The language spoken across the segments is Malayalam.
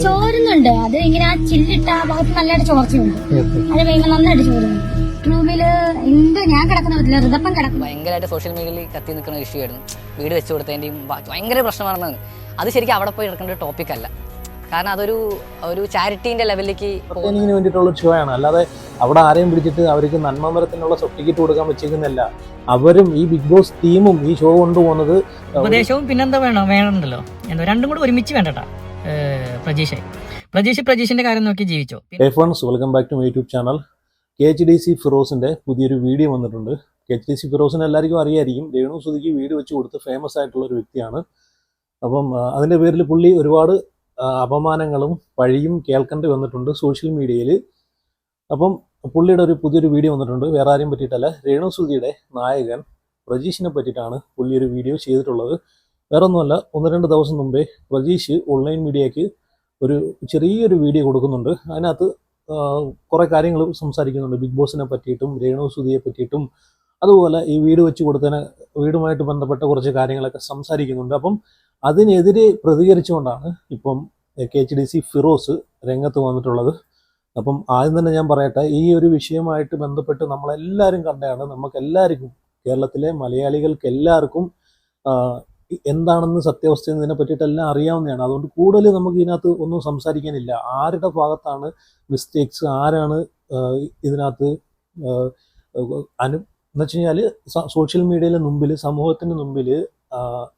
ചോരുന്നുണ്ട്. അത് ഇങ്ങനെ ആ ചില്ലിട്ട ആ ഭാഗത്ത് നല്ലതായിട്ട് ചോർച്ചയുണ്ട്. അത് കഴിയുമ്പോൾ നന്നായിട്ട് ചോരുന്നുണ്ട്. റൂമില് ഞാൻ കിടക്കുന്ന പറ്റില്ല, ഋതപ്പം കിടക്കും. ഭയങ്കരമായിട്ട് സോഷ്യൽ മീഡിയയിൽ കത്തി നിൽക്കുന്ന ഇഷ്യൂ ആയിരുന്നു. വീട് വെച്ച് കൊടുത്തതിൻ്റെയും ഭയങ്കര പ്രശ്നമാണെന്നാണ്. അത് ശരിക്കും അവിടെ പോയി എടുക്കേണ്ട ഒരു ടോപ്പിക് അല്ല. കാരണം അതൊരു ചാരിറ്റീൻ്റെ ലെവലിലേക്ക് പോകുന്നതിന് വേണ്ടിയിട്ടുള്ള ഷോ ആണ്. അല്ലാതെ അവിടെ ആരെയും പിടിച്ചിട്ട് അവർക്ക് നന്മമരത്തിനുള്ള സർട്ടിഫിക്കറ്റ് കൊടുക്കാൻ വെച്ചിരിക്കുന്നില്ല. അവരും ഈ ബിഗ് ബോസ് ടീമും ഈ ഷോ കൊണ്ടുപോകുന്നത് ഉപദേശവും പിന്നെന്താ വേണമുണ്ടല്ലോ, എന്തോ രണ്ടും കൂടെ ഒരുമിച്ച് വേണ്ടട്ടാ. പ്രജീഷിന്റെ കാര്യം നോക്കി ജീവിച്ചോ. Welcome back to my YouTube channel. KHDC ഫിറോസിന്റെ പുതിയൊരു വീഡിയോ വന്നിട്ടുണ്ട്. KHDC ഫിറോസിനെ എല്ലാവർക്കും അറിയായിരിക്കും. രേണു സുധിക്ക് വീട് വെച്ച് കൊടുത്ത് ഫേമസ് ആയിട്ടുള്ള ഒരു വ്യക്തിയാണ്. അപ്പം അതിൻ്റെ പേരിൽ പുള്ളി ഒരുപാട് അപമാനങ്ങളും പഴിയും കേൾക്കേണ്ടി വന്നിട്ടുണ്ട് സോഷ്യൽ മീഡിയയിൽ. അപ്പം പുള്ളിയുടെ ഒരു പുതിയൊരു വീഡിയോ വന്നിട്ടുണ്ട്. വേറെ ആരെയും പറ്റിയിട്ടല്ല, രേണു സുധിയുടെ നായകൻ പ്രജീഷിനെ പറ്റിയിട്ടാണ് പുള്ളി ഒരു വീഡിയോ ചെയ്തിട്ടുള്ളത്. വേറെ ഒന്നുമല്ല, 1-2 ദിവസം മുമ്പേ പ്രജീഷ് ഓൺലൈൻ മീഡിയയ്ക്ക് ഒരു ചെറിയൊരു വീഡിയോ കൊടുക്കുന്നുണ്ട്. അതിനകത്ത് കുറേ കാര്യങ്ങൾ സംസാരിക്കുന്നുണ്ട്, ബിഗ് ബോസിനെ പറ്റിയിട്ടും രേണു സുധിയെ പറ്റിയിട്ടും. അതുപോലെ ഈ വീട് വെച്ച് കൊടുത്തതിന് വീടുമായിട്ട് ബന്ധപ്പെട്ട കുറച്ച് കാര്യങ്ങളൊക്കെ സംസാരിക്കുന്നുണ്ട്. അപ്പം അതിനെതിരെ പ്രതികരിച്ചുകൊണ്ടാണ് ഇപ്പം KHDC ഫിറോസ് രംഗത്ത് വന്നിട്ടുള്ളത്. അപ്പം ആദ്യം തന്നെ ഞാൻ പറയട്ടെ, ഈ ഒരു വിഷയമായിട്ട് ബന്ധപ്പെട്ട് നമ്മളെല്ലാവരും കണ്ടതാണ്. നമുക്കെല്ലാവർക്കും, കേരളത്തിലെ മലയാളികൾക്ക് എല്ലാവർക്കും എന്താണെന്ന് സത്യാവസ്ഥ ഇതിനെ പറ്റിയിട്ടെല്ലാം അറിയാവുന്നതാണ്. അതുകൊണ്ട് കൂടുതൽ നമുക്ക് ഇതിനകത്ത് ഒന്നും സംസാരിക്കാനില്ല. ആരുടെ ഭാഗത്താണ് മിസ്റ്റേക്സ്, ആരാണ് ഇതിനകത്ത് എന്ന് വെച്ച് കഴിഞ്ഞാൽ സോഷ്യൽ മീഡിയയിലെ മുമ്പിൽ, സമൂഹത്തിൻ്റെ മുമ്പിൽ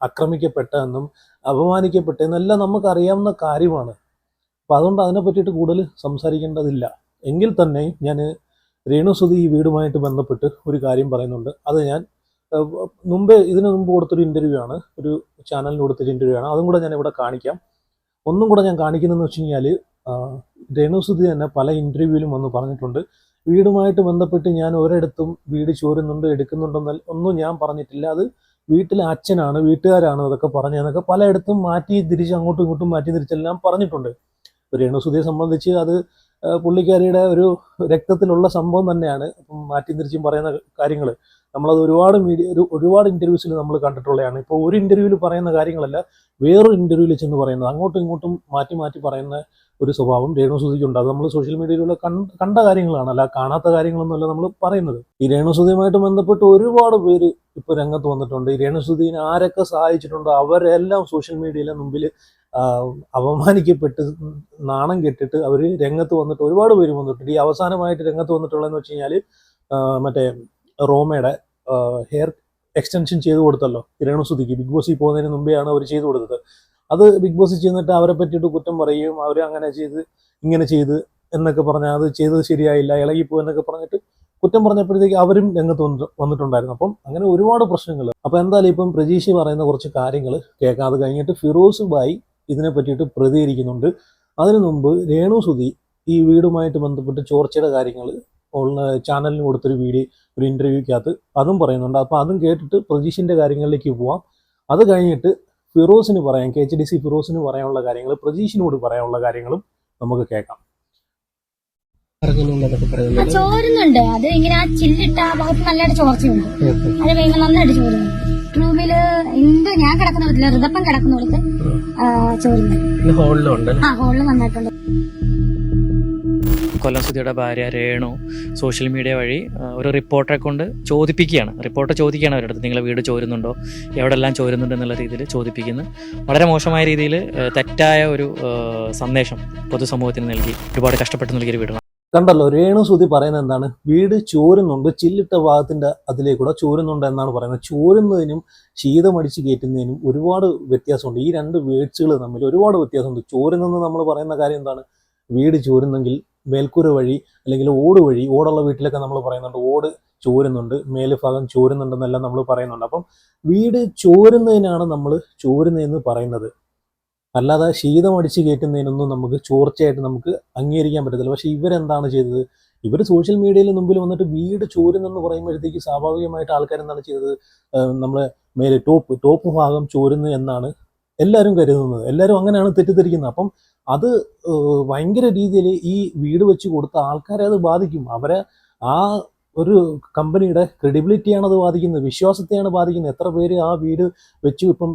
ആക്രമിക്കപ്പെട്ടതെന്നും അപമാനിക്കപ്പെട്ടതെന്നെല്ലാം നമുക്ക് അറിയാവുന്ന കാര്യമാണ്. അപ്പോൾ അതുകൊണ്ട് അതിനെ പറ്റിയിട്ട് കൂടുതൽ സംസാരിക്കേണ്ടതില്ല. എങ്കിൽ തന്നെ ഞാൻ രേണു സുധി ഈ വീടുമായിട്ട് ബന്ധപ്പെട്ട് ഒരു കാര്യം പറയുന്നുണ്ട്. അത് ഞാൻ ഇതിനു മുമ്പ് കൊടുത്തൊരു ഇൻ്റർവ്യൂ ആണ്, ഒരു ചാനലിന് കൊടുത്തൊരു ഇൻ്റർവ്യൂ ആണ്. അതും കൂടെ ഞാൻ ഇവിടെ കാണിക്കാം. ഒന്നും കൂടെ ഞാൻ കാണിക്കുന്നതെന്ന് വെച്ച് കഴിഞ്ഞാൽ, രേണു സുധി തന്നെ പല ഇൻ്റർവ്യൂവിലും വന്ന് പറഞ്ഞിട്ടുണ്ട്, വീടുമായിട്ട് ബന്ധപ്പെട്ട് ഞാൻ ഒരിടത്തും വീട് ചോരുന്നുണ്ട് എടുക്കുന്നുണ്ടെന്ന് ഒന്നും ഞാൻ പറഞ്ഞിട്ടില്ല. അത് വീട്ടിലെ അച്ഛനാണ്, വീട്ടുകാരാണ് അതൊക്കെ പറഞ്ഞതെന്നൊക്കെ പലയിടത്തും മാറ്റി തിരിച്ച് അങ്ങോട്ടും ഇങ്ങോട്ടും മാറ്റി തിരിച്ചെല്ലാം പറഞ്ഞിട്ടുണ്ട്. രേണു സുധിയെ സംബന്ധിച്ച് അത് പുള്ളിക്കാരിയുടെ ഒരു രക്തത്തിലുള്ള സംഭവം തന്നെയാണ്. അപ്പം മാറ്റി തിരിച്ചും പറയുന്ന കാര്യങ്ങൾ നമ്മളത് ഒരുപാട് ഇൻ്റർവ്യൂസിൽ നമ്മൾ കണ്ടിട്ടുള്ളതാണ്. ഇപ്പോൾ ഒരു ഇൻ്റർവ്യൂവിൽ പറയുന്ന കാര്യങ്ങളല്ല വേറൊരു ഇൻ്റർവ്യൂവിൽ ചെന്ന് പറയുന്നത്, അങ്ങോട്ടും ഇങ്ങോട്ടും മാറ്റി പറയുന്ന ഒരു സ്വഭാവം രേണു സുധിക്കുണ്ട്. അത് നമ്മൾ സോഷ്യൽ മീഡിയയിലൂടെ കണ്ട കാര്യങ്ങളാണ്, അല്ല കാണാത്ത കാര്യങ്ങളൊന്നുമല്ല നമ്മൾ പറയുന്നത്. ഈ രേണു സുധിയുമായിട്ട് ബന്ധപ്പെട്ട് ഒരുപാട് പേര് ഇപ്പോൾ രംഗത്ത് വന്നിട്ടുണ്ട്. ഈ രേണു സുധിനെ ആരൊക്കെ സഹായിച്ചിട്ടുണ്ടോ അവരെല്ലാം സോഷ്യൽ മീഡിയയിലെ മുമ്പിൽ അപമാനിക്കപ്പെട്ട് നാണം കെട്ടിട്ട് അവർ രംഗത്ത് വന്നിട്ട് ഒരുപാട് പേര് വന്നിട്ടുണ്ട്. ഈ അവസാനമായിട്ട് രംഗത്ത് വന്നിട്ടുള്ളതെന്ന് വെച്ച് കഴിഞ്ഞാൽ മറ്റേ റോമയുടെ ഹെയർ എക്സ്റ്റൻഷൻ ചെയ്ത് കൊടുത്തല്ലോ രേണു സുധിക്ക്. ബിഗ് ബോസിൽ പോകുന്നതിന് മുമ്പെയാണ് അവർ ചെയ്തു കൊടുത്തത്. അത് ബിഗ് ബോസ് ചെന്നിട്ട് അവരെ പറ്റിയിട്ട് കുറ്റം പറയുകയും അവർ അങ്ങനെ ചെയ്ത് ഇങ്ങനെ ചെയ്ത് എന്നൊക്കെ പറഞ്ഞാൽ അത് ചെയ്തത് ശരിയായില്ല, ഇളകിപ്പോ എന്നൊക്കെ പറഞ്ഞിട്ട് കുറ്റം പറഞ്ഞപ്പോഴത്തേക്ക് അവരും രംഗത്ത് വന്നിട്ടുണ്ടായിരുന്നു. അപ്പം അങ്ങനെ ഒരുപാട് പ്രശ്നങ്ങൾ. അപ്പം എന്തായാലും ഇപ്പം പ്രജീഷ് പറയുന്ന കുറച്ച് കാര്യങ്ങൾ കേൾക്കാം. അത് കഴിഞ്ഞിട്ട് ഫിറോസ് ബായി ഇതിനെ പറ്റിയിട്ട് പ്രതികരിക്കുന്നുണ്ട്. അതിനു മുമ്പ് രേണു സുധി ഈ വീടുമായിട്ട് ബന്ധപ്പെട്ട് ചോർച്ചയുടെ കാര്യങ്ങൾ ചാനലിന് കൊടുത്തൊരു ഒരു ഇൻ്റർവ്യൂക്കകത്ത് അതും പറയുന്നുണ്ട്. അപ്പോൾ അതും കേട്ടിട്ട് പ്രജീഷിൻ്റെ കാര്യങ്ങളിലേക്ക് പോവാം. അത് കഴിഞ്ഞിട്ട് ഫിറോസിന് പറയാം, KHDC ഫിറോസിന് പറയാനുള്ള കാര്യങ്ങൾ, പ്രജീഷിനോട് പറയാനുള്ള കാര്യങ്ങളും നമുക്ക് കേൾക്കാം. ചോരുന്നുണ്ട്. അത് ഇങ്ങനെ ആ ചില്ലിട്ട ആ ഭാഗത്ത് നല്ലതായിട്ട് ചോർച്ചയുണ്ട്. അത് കഴിയുമ്പോൾ നന്നായിട്ട് ചോരുന്നുണ്ട്. റൂമില് ഞാൻ കിടക്കുന്ന പറ്റില്ല, ഋതപ്പം കിടക്കുന്നിടത്ത് ചോരുന്നുണ്ട്. ഹോളിൽ നന്നായിട്ടുണ്ട്. കൊല്ലം സുധിയുടെ ഭാര്യ രേണു സോഷ്യൽ മീഡിയ വഴി ഒരു റിപ്പോർട്ടറെ കൊണ്ട് റിപ്പോർട്ടർ ചോദിക്കുകയാണ് അവരുടെ അടുത്ത്, നിങ്ങളെ വീട് ചോരുന്നുണ്ടോ, എവിടെല്ലാം ചോരുന്നുണ്ട് എന്നുള്ള രീതിയിൽ ചോദിപ്പിക്കുന്നു. വളരെ മോശമായ രീതിയിൽ തെറ്റായ ഒരു സന്ദേശം പൊതുസമൂഹത്തിന് നൽകി ഒരുപാട് കഷ്ടപ്പെട്ട് നൽകിയൊരു വീടാണ്. കണ്ടല്ലോ, രേണു സുധി പറയുന്നത് എന്താണ്, വീട് ചോരുന്നുണ്ട്, ചില്ലിട്ട ഭാഗത്തിന്റെ അതിലേക്കൂടെ ചോരുന്നുണ്ട് എന്നാണ് പറയുന്നത്. ചോരുന്നതിനും ശീതമടിച്ച് കയറ്റുന്നതിനും ഒരുപാട് വ്യത്യാസമുണ്ട്. ഈ രണ്ട് വേർഡ്സുകൾ തമ്മിൽ ഒരുപാട് വ്യത്യാസമുണ്ട്. ചോരുന്നെന്ന് നമ്മൾ പറയുന്ന കാര്യം എന്താണ്, വീട് ചോരുന്നെങ്കിൽ മേൽക്കൂര വഴി അല്ലെങ്കിൽ ഓട് വഴി, ഓടുള്ള വീട്ടിലൊക്കെ നമ്മൾ പറയുന്നുണ്ട് ഓട് ചോരുന്നുണ്ട്, മേൽഭാഗം ചോരുന്നുണ്ടെന്നെല്ലാം നമ്മൾ പറയുന്നുണ്ട്. അപ്പം വീട് ചോരുന്നതിനാണ് നമ്മൾ ചോരുന്നതെന്ന് പറയുന്നത്, അല്ലാതെ ശീതമടിച്ച് കയറ്റുന്നതിനൊന്നും നമുക്ക് ചോർച്ചയായിട്ട് നമുക്ക് അംഗീകരിക്കാൻ പറ്റത്തില്ല. പക്ഷേ ഇവരെന്താണ് ചെയ്തത്, ഇവർ സോഷ്യൽ മീഡിയയിൽ മുമ്പിൽ വന്നിട്ട് വീട് ചോരുന്നെന്ന് പറയുമ്പോഴത്തേക്ക് സ്വാഭാവികമായിട്ട് ആൾക്കാർ എന്താണ് ചെയ്തത്, നമ്മളെ മേലെ ടോപ്പ് ഭാഗം ചോരുന്നു എന്നാണ് എല്ലാവരും കരുതുന്നത്. എല്ലാവരും അങ്ങനെയാണ് തെറ്റിദ്ധരിക്കുന്നത്. അപ്പം അത് ഭയങ്കര രീതിയിൽ ഈ വീട് വെച്ച് കൊടുത്ത ആൾക്കാരെ അത് ബാധിക്കും. അവരെ ആ ഒരു കമ്പനിയുടെ ക്രെഡിബിലിറ്റിയാണ് അത് ബാധിക്കുന്നത്, വിശ്വാസത്തെയാണ് ബാധിക്കുന്നത്. എത്ര പേര് ആ വീട് വെച്ചു. ഇപ്പം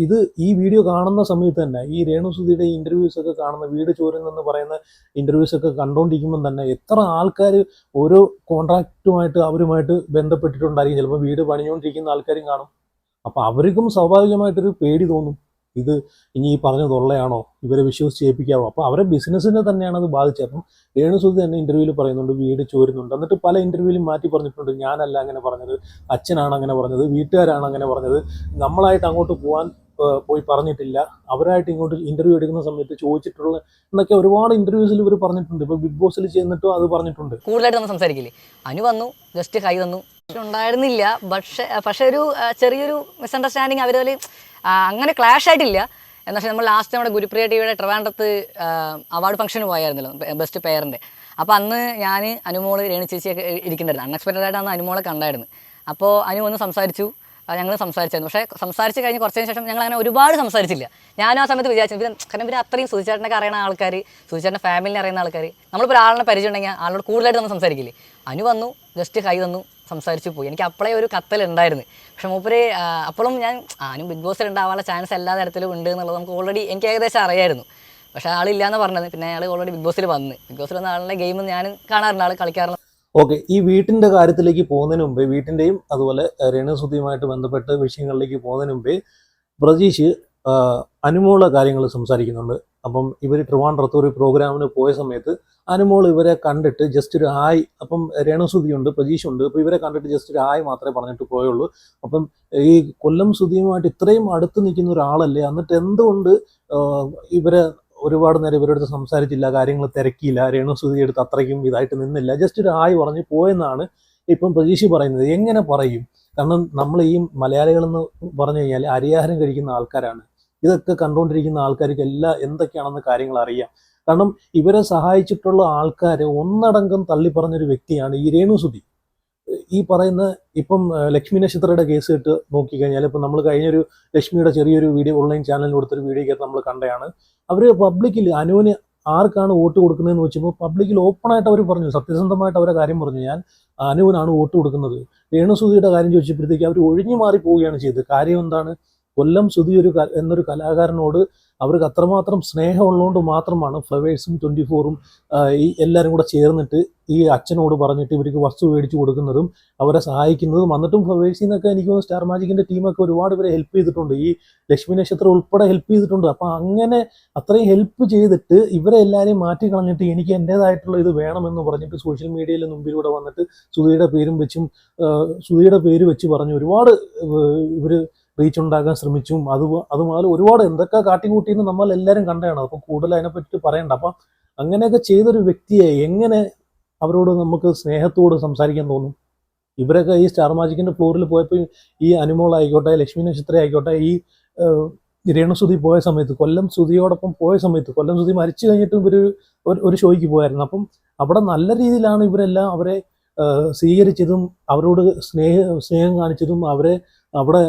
ഇത് ഈ വീഡിയോ കാണുന്ന സമയത്ത് തന്നെ ഈ രേണുസുധിയുടെ ഇന്റർവ്യൂസ് ഒക്കെ കാണുന്ന, വീട് ചോരുന്നെന്ന് പറയുന്ന ഇന്റർവ്യൂസ് ഒക്കെ കണ്ടുകൊണ്ടിരിക്കുമ്പോൾ തന്നെ എത്ര ആൾക്കാർ ഓരോ കോൺട്രാക്റ്റുമായിട്ട് അവരുമായിട്ട് ബന്ധപ്പെട്ടിട്ടുണ്ടായിരിക്കും. ചിലപ്പോൾ വീട് പണിഞ്ഞുകൊണ്ടിരിക്കുന്ന ആൾക്കാരും കാണും. അപ്പം അവർക്കും സ്വാഭാവികമായിട്ടൊരു പേടി തോന്നും, ഇത് ഇനി ഈ പറഞ്ഞതുള്ളയാണോ, ഇവരെ വിശ്വസിച്ച് ചെയ്യിപ്പിക്കാവോ. അപ്പോൾ അവരെ ബിസിനസ്സിനെ തന്നെയാണ് അത് ബാധിച്ചത്. അപ്പം രേണുസുധി തന്നെ ഇന്റർവ്യൂവിൽ പറയുന്നുണ്ട് വീട് ചോരുന്നുണ്ട്. എന്നിട്ട് പല ഇന്റർവ്യൂവിലും മാറ്റി പറഞ്ഞിട്ടുണ്ട്, ഞാനല്ല അങ്ങനെ പറഞ്ഞത്, അച്ഛനാണ് അങ്ങനെ പറഞ്ഞത്, വീട്ടുകാരാണ് അങ്ങനെ പറഞ്ഞത്, നമ്മളായിട്ട് അങ്ങോട്ട് പോയി പറഞ്ഞിട്ടില്ല, അവരായിട്ട് ഇങ്ങോട്ട് ഇന്റർവ്യൂ എടുക്കുന്ന സമയത്ത് ചോദിച്ചിട്ടുള്ള എന്നൊക്കെ ഒരുപാട് ഇന്റർവ്യൂസിൽ ഇവർ പറഞ്ഞിട്ടുണ്ട്. ഇപ്പോൾ ബിഗ് ബോസിൽ ചെന്നിട്ടും അത് പറഞ്ഞിട്ടുണ്ട്. കൂടുതലായിട്ട് നമ്മൾ സംസാരിക്കില്ലേ, അനു വന്നു ജസ്റ്റ് കൈ തന്നു, ഉണ്ടായിരുന്നില്ല. പക്ഷേ ഒരു ചെറിയൊരു മിസ്അണ്ടർസ്റ്റാൻഡിങ് അവർ അങ്ങനെ ക്ലാഷ് ആയിട്ടില്ല. എന്താ വെച്ചാൽ നമ്മൾ ലാസ്റ്റ് നമ്മുടെ ഗുരുപ്രിയ ടിവിയുടെ ട്രിവാൻഡ്രത്ത് അവാർഡ് ഫംഗ്ഷന് പോയായിരുന്നല്ലോ, ബെസ്റ്റ് പെയറിൻ്റെ. അപ്പോൾ അന്ന് ഞാൻ അനുമോള് രേണു ചേച്ചിയൊക്കെ ഇരിക്കുന്നുണ്ടായിരുന്നു. അൺഎക്സ്പെക്റ്റഡ് ആയിട്ട് അന്ന് അനുമോളെ കണ്ടായിരുന്നു. അപ്പോൾ അനു വന്ന് സംസാരിച്ചു, ഞങ്ങൾ സംസാരിച്ചായിരുന്നു. പക്ഷേ സംസാരിച്ച് കഴിഞ്ഞ് കുറച്ചതിന് ശേഷം ഞങ്ങൾ അങ്ങനെ ഒരുപാട് സംസാരിച്ചില്ല. ഞാനും ആ സമയത്ത് വിചാരിച്ചു, കാരണം ഇവർ അത്രയും സുധിച്ചേട്ടനൊക്കെ അറിയുന്ന ആൾക്കാർ, സുധിച്ചേട്ടൻ്റെ ഫാമിലിനെ അറിയുന്ന ആൾക്കാർ, നമ്മളിപ്പോൾ ഒരാളിനെ പരിചയം ഉണ്ടെങ്കിൽ ആളോട് കൂടുതലായിട്ട് നമ്മൾ സംസാരിക്കില്ലേ. അനു വന്നു ജസ്റ്റ് കൈ തന്നു, സംസാരിച്ചു പോയി. എനിക്ക് അപ്പോഴേ ഒരു കത്തലുണ്ടായിരുന്നു. പക്ഷെ മൂപ്പര് അപ്പോഴും ഞാൻ ആനും ബിഗ് ബോസിൽ ഉണ്ടാവാനുള്ള ചാൻസ് എല്ലാ തരത്തിലും ഉണ്ട് എന്നുള്ളത് നമുക്ക് ഓൾറെഡി എനിക്ക് ഏകദേശം അറിയായിരുന്നു. പക്ഷേ ആളില്ലാന്ന് പറഞ്ഞത്. പിന്നെ അയാൾ ഓൾറെഡി ബിഗ് ബോസിൽ വന്ന ആളുടെ ഗെയിം ഞാൻ കാണാറുണ്ട്, ആൾ കളിക്കാറുണ്ട്. ഓക്കെ, ഈ വീട്ടിന്റെ കാര്യത്തിലേക്ക് പോകുന്നതിന് മുമ്പേ, വീട്ടിന്റെയും അതുപോലെ രേണുസുധിയുമായിട്ട് ബന്ധപ്പെട്ട വിഷയങ്ങളിലേക്ക് പോകുന്നതിന് മുമ്പേ പ്രജീഷ് അനുമോള കാര്യങ്ങൾ സംസാരിക്കുന്നുണ്ട്. അപ്പം ഇവർ ട്രിവാൻഡ്രത്ത് ഒരു പ്രോഗ്രാമിന് പോയ സമയത്ത് അനുമോൾ ഇവരെ കണ്ടിട്ട് ജസ്റ്റ് ഒരു ഹായ്, അപ്പം രേണുസുധിയുണ്ട്, പ്രജീഷുണ്ട്, അപ്പോൾ ഇവരെ കണ്ടിട്ട് ജസ്റ്റ് ഒരു ഹായ് മാത്രമേ പറഞ്ഞിട്ട് പോയുള്ളൂ. അപ്പം ഈ കൊല്ലം സുധിയുമായിട്ട് ഇത്രയും അടുത്ത് നിൽക്കുന്ന ഒരാളല്ലേ, എന്നിട്ട് എന്തുകൊണ്ട് ഇവരെ ഒരുപാട് നേരം ഇവരുടെ അടുത്ത് സംസാരിച്ചില്ല, കാര്യങ്ങൾ തിരക്കിയില്ല, രേണുസുധി എടുത്ത് അത്രയ്ക്കും ഇതായിട്ട് നിന്നില്ല, ജസ്റ്റ് ഒരു ഹായ് പറഞ്ഞ് പോയെന്നാണ് ഇപ്പം പ്രജീഷ് പറയുന്നത്. എങ്ങനെ പറയും? കാരണം നമ്മൾ ഈ മലയാളികളെന്ന് പറഞ്ഞു കഴിഞ്ഞാൽ അരിയാഹാരം കഴിക്കുന്ന ആൾക്കാരാണ്. ഇതൊക്കെ കണ്ടുകൊണ്ടിരിക്കുന്ന ആൾക്കാർക്ക് എന്തൊക്കെയാണെന്ന് കാര്യങ്ങൾ അറിയാം. കാരണം ഇവരെ സഹായിച്ചിട്ടുള്ള ആൾക്കാരെ ഒന്നടങ്കം തള്ളിപ്പറഞ്ഞൊരു വ്യക്തിയാണ് ഈ രേണുസുധി. ഈ പറയുന്ന ഇപ്പം ലക്ഷ്മി നക്ഷത്രയുടെ കേസ് ഇട്ട് നോക്കിക്കഴിഞ്ഞാൽ, ഇപ്പം നമ്മൾ കഴിഞ്ഞൊരു ലക്ഷ്മിയുടെ ചെറിയൊരു വീഡിയോ ഓൺലൈൻ ചാനലിൽ കൊടുത്തൊരു വീഡിയോയ്ക്ക് നമ്മൾ കണ്ടതാണ്. അവർ പബ്ലിക്കിൽ അനുവിന് ആർക്കാണ് വോട്ട് കൊടുക്കുന്നതെന്ന് വെച്ചപ്പോൾ പബ്ലിക്കിൽ ഓപ്പണായിട്ട് അവർ പറഞ്ഞു, സത്യസന്ധമായിട്ട് അവരെ കാര്യം പറഞ്ഞു, ഞാൻ അനുവിനാണ് വോട്ട് കൊടുക്കുന്നത്. രേണുസുധിയുടെ കാര്യം ചോദിച്ചപ്പോഴത്തേക്ക് അവർ ഒഴിഞ്ഞു മാറി പോവുകയാണ് ചെയ്തത്. കാര്യം എന്താണ്? കൊല്ലം സുധി എന്നൊരു കലാകാരനോട് അവർക്ക് അത്രമാത്രം സ്നേഹമുള്ളതുകൊണ്ട് മാത്രമാണ് ഫ്ലവേഴ്സും 24ഉം ഈ എല്ലാവരും കൂടെ ചേർന്നിട്ട് ഈ അച്ഛനോട് പറഞ്ഞിട്ട് ഇവർക്ക് വസ്തു മേടിച്ചു കൊടുക്കുന്നതും അവരെ സഹായിക്കുന്നതും. എന്നിട്ടും ഫ്ലവേഴ്സിൽ നിന്നൊക്കെ എനിക്ക് തോന്നുന്നു സ്റ്റാർ മാജിക്കിന്റെ ടീമൊക്കെ ഒരുപാട് പേരെ ഹെൽപ്പ് ചെയ്തിട്ടുണ്ട്, ഈ ലക്ഷ്മി നക്ഷത്രം ഉൾപ്പെടെ ഹെൽപ്പ് ചെയ്തിട്ടുണ്ട്. അപ്പം അങ്ങനെ അത്രയും ഹെൽപ്പ് ചെയ്തിട്ട് ഇവരെ എല്ലാവരെയും മാറ്റി കളഞ്ഞിട്ട് എനിക്ക് എൻ്റേതായിട്ടുള്ള ഇത് വേണമെന്ന് പറഞ്ഞിട്ട് സോഷ്യൽ മീഡിയയിൽ മുമ്പിലൂടെ വന്നിട്ട് സുധിയുടെ പേര് വെച്ച് പറഞ്ഞു ഒരുപാട് ഇവർ റീച്ച് ഉണ്ടാക്കാൻ ശ്രമിച്ചും അതുപോലെ ഒരുപാട് എന്തൊക്കെ കാട്ടിക്കൂട്ടിയെന്ന് നമ്മൾ എല്ലാവരും കണ്ടതാണ്. അപ്പം കൂടുതൽ അതിനെപ്പറ്റി പറയണ്ട. അപ്പം അങ്ങനെയൊക്കെ ചെയ്തൊരു വ്യക്തിയെ എങ്ങനെ അവരോട് നമുക്ക് സ്നേഹത്തോട് സംസാരിക്കാൻ തോന്നും? ഇവരൊക്കെ ഈ സ്റ്റാർ മാജിക്കിന്റെ ഫ്ലോറിൽ പോയപ്പോൾ ഈ അനുമോളായിക്കോട്ടെ, ലക്ഷ്മി നക്ഷത്ര ആയിക്കോട്ടെ, ഈ രേണുസുധി പോയ സമയത്ത്, കൊല്ലം സുധിയോടൊപ്പം പോയ സമയത്ത്, കൊല്ലം സുധി മരിച്ചു കഴിഞ്ഞിട്ടും ഇവർ ഒരു ഷോയ്ക്ക് പോയായിരുന്നു. അപ്പം അവിടെ നല്ല രീതിയിലാണ് ഇവരെല്ലാം അവരെ സ്വീകരിച്ചതും അവരോട് സ്നേഹം കാണിച്ചതും അവരെ അവിടെ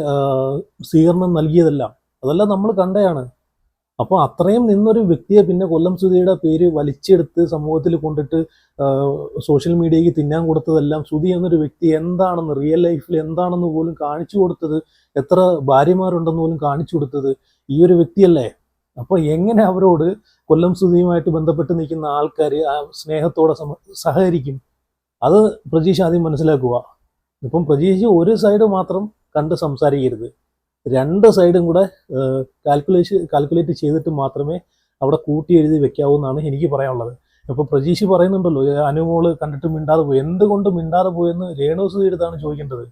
സ്വീകരണം നൽകിയതെല്ലാം അതെല്ലാം നമ്മൾ കണ്ടതാണ്. അപ്പോൾ അത്രയും നിന്നൊരു വ്യക്തിയെ പിന്നെ കൊല്ലം സുധിയുടെ പേര് വലിച്ചെടുത്ത് സമൂഹത്തിൽ കൊണ്ടിട്ട് സോഷ്യൽ മീഡിയയ്ക്ക് തിന്നാൻ കൊടുത്തതെല്ലാം, സുധി എന്നൊരു വ്യക്തി എന്താണെന്ന്, റിയൽ ലൈഫിൽ എന്താണെന്ന് പോലും കാണിച്ചു കൊടുത്തത്, എത്ര ഭാര്യമാരുണ്ടെന്ന് പോലും കാണിച്ചു കൊടുത്തത് ഈ ഒരു വ്യക്തിയല്ലേ. അപ്പോൾ എങ്ങനെ അവരോട് കൊല്ലം സുധിയുമായിട്ട് ബന്ധപ്പെട്ട് നിൽക്കുന്ന ആൾക്കാർ ആ സ്നേഹത്തോടെ സഹകരിക്കും? അത് പ്രജീഷ് ആദ്യം മനസ്സിലാക്കുക. ഇപ്പം പ്രജീഷ് ഒരു സൈഡ് മാത്രം കണ്ട് സംസാരിക്കരുത്, രണ്ട് സൈഡും കൂടെ കാൽക്കുലേറ്റ് ചെയ്തിട്ട് മാത്രമേ അവിടെ കൂട്ടി എഴുതി വെക്കാവൂ എന്നാണ് എനിക്ക് പറയാനുള്ളത്. ഇപ്പോൾ പ്രജീഷ് പറയുന്നുണ്ടല്ലോ അനുമോള് കണ്ടിട്ട് മിണ്ടാതെ പോയി, എന്തുകൊണ്ട് മിണ്ടാതെ പോയെന്ന് രേണുസുധിയെടുത്താണ് ചോദിക്കേണ്ടത്,